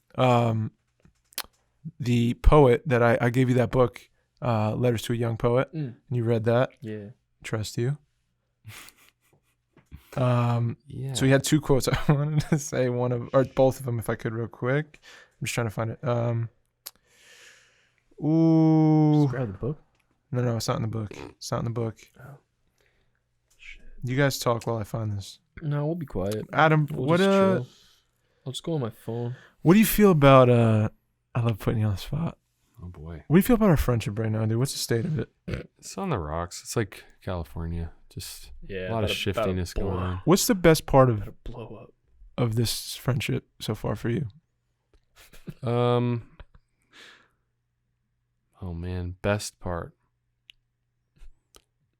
B: the poet that I gave you that book, Letters to a Young Poet, and you read that.
C: Yeah.
B: Trust you.
A: Yeah.
B: So he had two quotes. I wanted to say one of, or both of them, if I could, real quick. I'm just trying to find it.
C: Just grab the book.
B: No, it's not in the book. It's not in the book.
C: Oh. Shit.
B: You guys talk while I find this.
C: No, we'll be quiet.
B: Adam,
C: We'll just chill. I'll just go on my phone.
B: what do you feel about I love putting you on the spot.
A: Oh boy.
B: What do you feel about our friendship right now, dude? What's the state of it?
A: It's on the rocks. It's like California. Just
C: Yeah.
A: a lot of shiftiness going on.
B: What's the best part
C: About to blow up.
B: of this friendship so far for you?
A: Oh man, best part.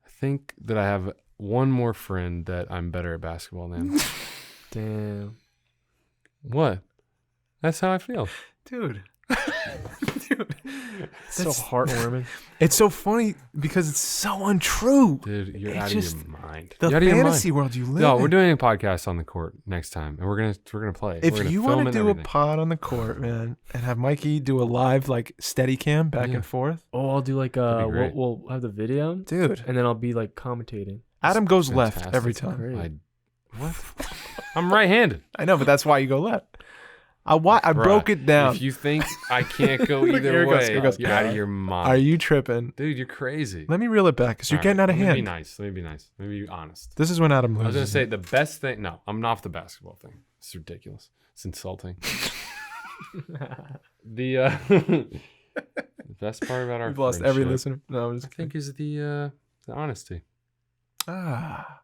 A: I think that I have one more friend that I'm better at basketball than.
C: Damn.
A: What? That's how I feel.
B: Dude.
C: It's so heartwarming.
B: It's so funny because it's so untrue.
A: Dude, you're
B: It's
A: out
B: just
A: of your mind.
B: The
A: You're out of your
B: fantasy
A: mind.
B: world you live
A: No,
B: in.
A: we're doing a podcast on the court next time, and we're gonna play.
B: If
A: We're gonna
B: you
A: film
B: want to
A: it
B: do
A: and
B: a
A: everything.
B: pod on the court, man, and have Mikey do a live like steady cam back
A: Yeah.
B: and forth,
C: Oh, I'll do like
A: That'd be great.
C: we'll have the video,
B: dude.
C: and then I'll be like commentating.
B: Adam goes left
A: Fantastic.
B: every
A: That's
B: time.
C: Great.
A: What? I'm right-handed.
B: I know, but that's why you go left. I broke it down.
A: If you think I can't go
B: Here
A: either
B: it goes,
A: way,
B: here it goes.
A: you're out of your mind.
B: Are you tripping?
A: Dude, you're crazy.
B: Let me reel it back because you're
A: All
B: getting
A: right,
B: out of
A: Let me be
B: hand.
A: nice. Let me be nice. Let me be honest.
B: This is when Adam
A: I was
B: loses.
A: gonna say the best thing. No, I'm off the basketball thing. It's ridiculous. It's insulting. The best part about our
B: We've lost every
A: friendship,
B: listener. No, I'm
A: I
B: just
A: think, is the honesty.
B: ah,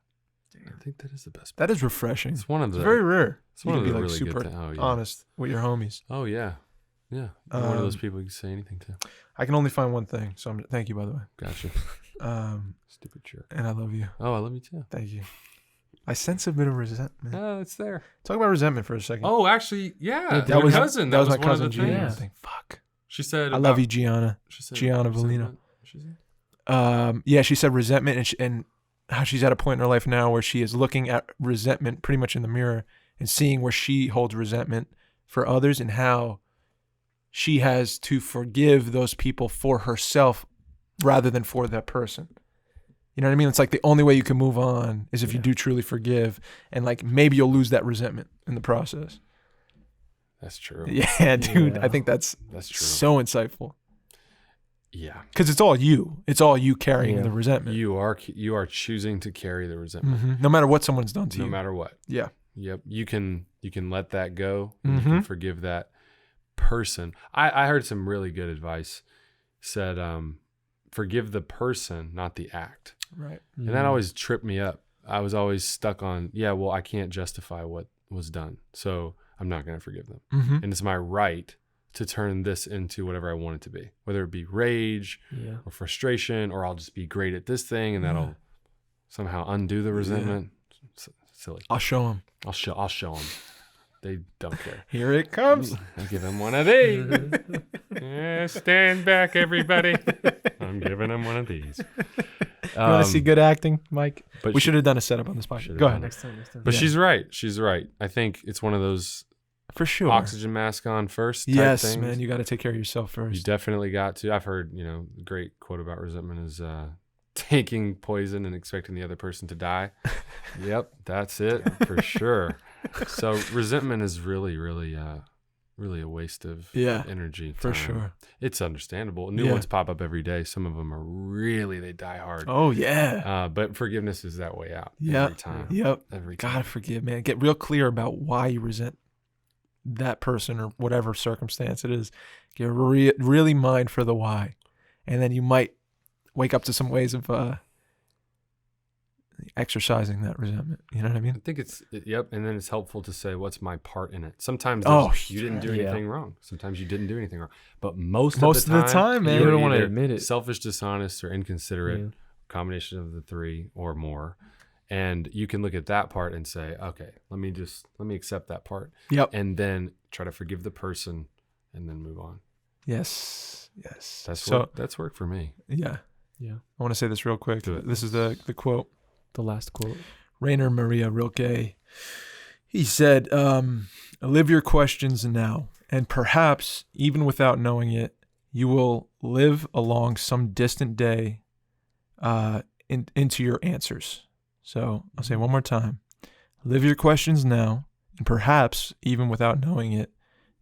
A: I think that is the best.
B: that is refreshing.
A: It's one of
B: It's
A: the.
B: very rare.
A: It's
B: You
A: one
B: can
A: of
B: be
A: the
B: like
A: really
B: super
A: good things. Oh yeah.
B: honest with your homies.
A: Oh yeah. Yeah. You're one of those people you can say anything to.
B: I can only find one thing, so thank you, by the way.
A: Gotcha. Stupid jerk.
B: And I love you.
A: Oh, I love you too.
B: Thank you. I sense a bit of resentment.
A: Oh, it's there.
B: Talk about resentment for a second.
A: Oh, actually, yeah.
B: that
A: your
B: was
A: cousin.
B: That was my
A: one of
B: cousin
A: the
B: Gianna.
A: things.
B: Fuck.
A: She said,
B: I love you, Gianna.
A: She said,
B: Gianna
A: she said
B: Bellino.
A: what? She said?
B: Yeah, she said resentment, and how she's at a point in her life now where she is looking at resentment pretty much in the mirror and seeing where she holds resentment for others and how she has to forgive those people for herself rather than for that person. You know what I mean? It's like the only way you can move on is if you do truly forgive, and like maybe you'll lose that resentment in the process.
A: That's true.
B: Yeah, dude.
C: Yeah.
B: I think that's
A: That's true.
B: so insightful
A: Yeah.
B: because it's all you. It's all you carrying
C: Yeah.
B: the resentment.
A: You are choosing to carry the resentment,
B: No matter what someone's done to
A: no
B: you.
A: matter what.
B: Yeah.
A: Yep. You can let that go. And you can forgive that person. I heard some really good advice. Said, forgive the person, not the act.
B: Right.
A: And that always tripped me up. I was always stuck on, well, I can't justify what was done, so I'm not going to forgive them. And it's my right to turn this into whatever I want it to be, whether it be rage or frustration, or I'll just be great at this thing and that'll somehow undo the resentment. silly.
B: I'll show him.
A: I'll show them. They don't care.
B: Here it comes.
A: I'll give them one of these. Yeah, stand back, everybody. I'm giving them one of these.
B: You want to see good acting, Mike?
A: But
B: we should have done a setup on this podcast. Go ahead.
C: Next time.
A: But she's right. She's right. I think it's one of those
B: For sure.
A: oxygen mask on first type
B: Yes,
A: things.
B: man. You got to take care of yourself first.
A: You definitely got to. I've heard, the great quote about resentment is taking poison and expecting the other person to die. Yep, that's it for sure. So resentment is really, really, really a waste of energy.
B: For
A: time.
B: sure.
A: It's understandable. New ones pop up every day. Some of them are really, they die hard.
B: Oh, yeah.
A: But forgiveness is that way out every time.
B: Yep.
A: Every time.
B: Gotta forgive, man. Get real clear about why you resent that person or whatever circumstance it is. Get really mind for the why. And then you might wake up to some ways of exercising that resentment. You know what I mean?
A: I think and then it's helpful to say, what's my part in it? Sometimes you didn't do anything wrong. Sometimes you didn't do anything wrong. But most of the time,
B: man,
C: you don't want to admit it.
A: Selfish, dishonest, or inconsiderate, combination of the three or more. And you can look at that part and say, okay, let me accept that part.
B: Yep.
A: And then try to forgive the person and then move on.
B: Yes.
A: That's work for me.
B: Yeah.
C: Yeah.
B: I want to say this real quick.
A: Do it.
B: This is the quote.
C: The last quote.
B: Rainer Maria Rilke. He said, live your questions now, and perhaps, even without knowing it, you will live along some distant day into your answers. So I'll say it one more time. Live your questions now, and perhaps, even without knowing it,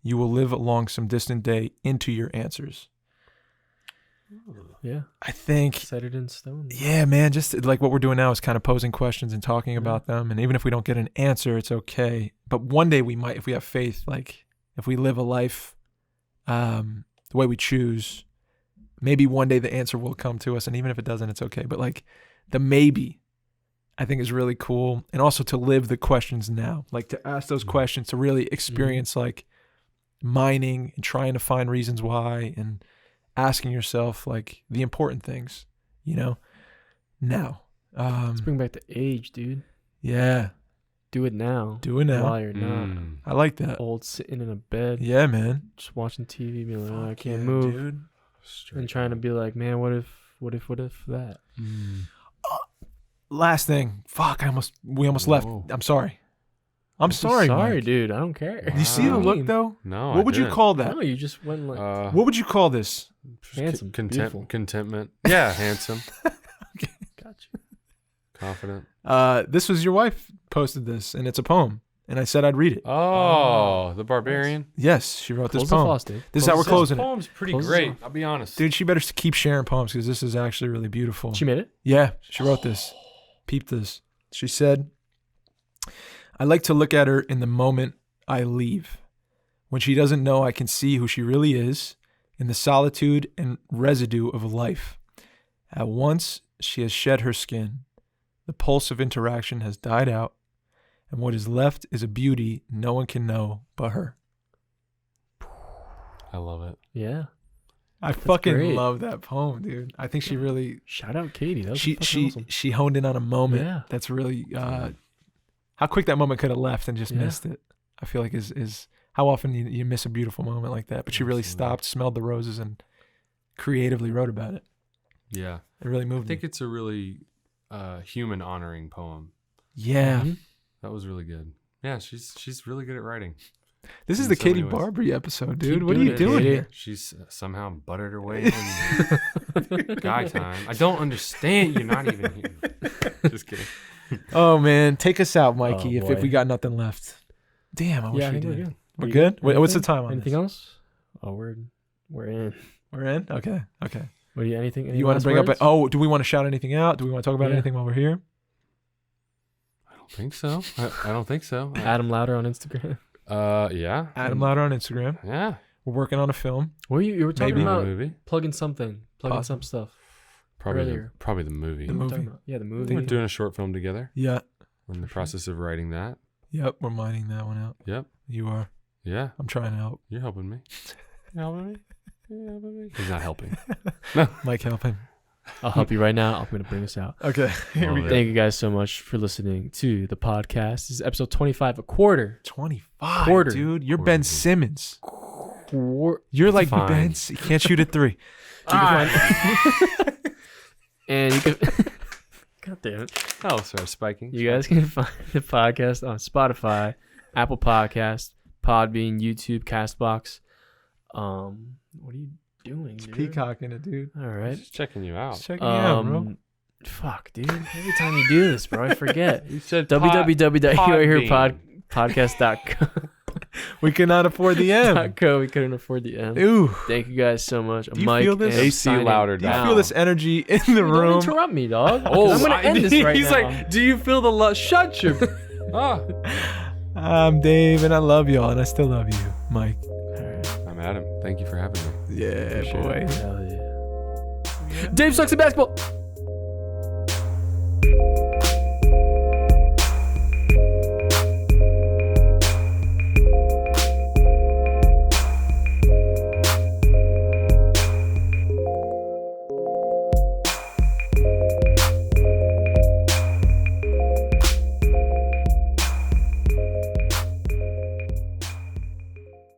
B: you will live along some distant day into your answers.
C: Yeah.
B: I think
C: set it in stone.
B: Yeah, man, just like what we're doing now is kind of posing questions and talking about them. And even if we don't get an answer, it's okay. But one day we might, if we have faith, like if we live a life the way we choose, maybe one day the answer will come to us. And even if it doesn't, it's okay. But like the maybe, I think is really cool. And also to live the questions now, like to ask those questions, to really experience like mining and trying to find reasons why and asking yourself like the important things, now.
C: Let's bring back the age, dude.
B: Yeah.
C: Do it now. While you're not
B: I like that.
C: old, sitting in a bed.
B: Yeah, man.
C: Just watching TV, being like, I can't move.
B: Dude.
C: And trying to be like, man, what if that?
B: Last thing. Fuck, we almost left. I'm sorry. I'm sorry, Mike.
C: Dude. I don't care.
B: You see the look though?
A: No.
B: What would you call that?
C: No, you just went like
B: What would you call this?
C: handsome, beautiful.
A: Contentment. Yeah, handsome.
B: Okay.
C: Gotcha.
A: Confident.
B: This was your wife posted this, and it's a poem, and I said I'd read it.
A: Oh, the barbarian.
B: Yes, she wrote
C: Close
B: this
C: the
B: poem.
C: faucet.
B: This is how we're closing it.
A: Poem's pretty
C: Close
A: great.
C: this
A: I'll be honest.
B: Dude, she better keep sharing poems because this is actually really beautiful.
C: She made it?
B: Yeah, she wrote this. Peep this. She said, I like to look at her in the moment I leave. When she doesn't know, I can see who she really is in the solitude and residue of life. At once, she has shed her skin. The pulse of interaction has died out, and what is left is a beauty no one can know but her.
A: I love it.
C: Yeah.
B: I fucking
C: great.
B: love that poem, dude. I think she really
C: Shout out Katie. That was
B: she
C: fucking awesome.
B: she honed in on a moment
C: Yeah.
B: that's really how quick that moment could have left and just
C: Yeah.
B: missed it. I feel like is how often you miss a beautiful moment like that. But she really
A: Absolutely.
B: stopped, smelled the roses, and creatively wrote about it.
A: Yeah.
B: It really
A: I
B: moved
A: think
B: me.
A: it's a really human honoring poem.
B: Yeah.
C: Mhm.
A: That was really good. Yeah, she's really good at writing.
B: This is
A: In
B: the
A: so
B: Katie
A: many ways.
B: Barbary episode, dude.
C: Keep
B: What are
C: doing
B: you
C: it,
B: doing
C: Katie.
B: here?
A: She's somehow buttered her way in. Guy time. I don't understand. You're not even here. Just kidding.
B: Oh man, take us out, Mikey,
C: Oh,
B: if we
C: boy.
B: got nothing left. Damn, I wish
C: Yeah, I
B: we
C: think we're
B: did.
C: good.
B: We're
C: You
B: good?
C: good?
B: What's the
C: Anything?
B: time on
C: Anything
B: this?
C: else? Oh, we're in.
B: We're in? Okay.
C: What do you anything? Any
B: You want
C: last
B: to bring
C: words?
B: up do we want to shout anything out? Do we want to talk about
C: Yeah.
B: anything while we're here?
A: I don't think so. I don't think so.
C: Adam Lowder on Instagram.
A: Yeah.
B: Adam Lowder on Instagram.
A: Yeah.
B: We're working on a film.
C: What were you were talking
B: Maybe.
A: The
C: about
A: movie.
C: plugging something, plugging some
B: Possible.
C: stuff.
A: Probably
C: earlier.
A: the movie.
B: The
C: What were we
B: movie.
C: talking about? Yeah, the
A: We're
C: movie.
A: doing a short film together.
B: Yeah.
A: We're in the process of writing that.
B: Yep. We're mining that one out.
A: Yep.
B: You are.
A: Yeah.
B: I'm trying to help.
A: You're helping me. You're helping me. You're helping me. He's not helping.
B: Mike, help him.
C: I'll help you right now. I'm going to bring us out.
B: Okay. Here we go.
C: Thank you guys so much for listening to the podcast. This is episode 25, a quarter.
B: 25,
C: Quarter.
B: dude. You're
A: Quarter,
B: Ben
A: dude.
B: Simmons. You're like
A: Fine.
B: Ben. You can't shoot at 3.
C: And you can... God damn it.
A: Oh, sorry, spiking.
C: You guys can find the podcast on Spotify, Apple Podcasts, Podbean, YouTube, Castbox. What are you doing, dude?
B: Peacocking it, dude.
C: All right.
A: Just checking you out.
B: Just checking you out, bro.
C: Fuck, dude. Every time you do this, bro, I forget.
A: You said
C: www.youareherepodcast.com.
B: We cannot afford the M.
C: .co. We couldn't afford the M.
B: Ooh.
C: Thank you guys so much.
B: Do you
C: Mike
B: feel this?
C: and
A: AC
C: signing
A: Lowder
B: Do you
A: down.
B: feel this energy in the
C: Don't
B: room?
C: interrupt me, dog.
A: Oh,
C: I'm gonna end this right
A: he's
C: now.
A: like, do you feel the love? Shut your.
B: I'm Dave, and I love y'all, and I still love you, Mike.
A: I'm Adam. Thank you for having me.
B: Yeah,
A: Appreciate
B: boy.
C: Hell yeah. Dave sucks at basketball.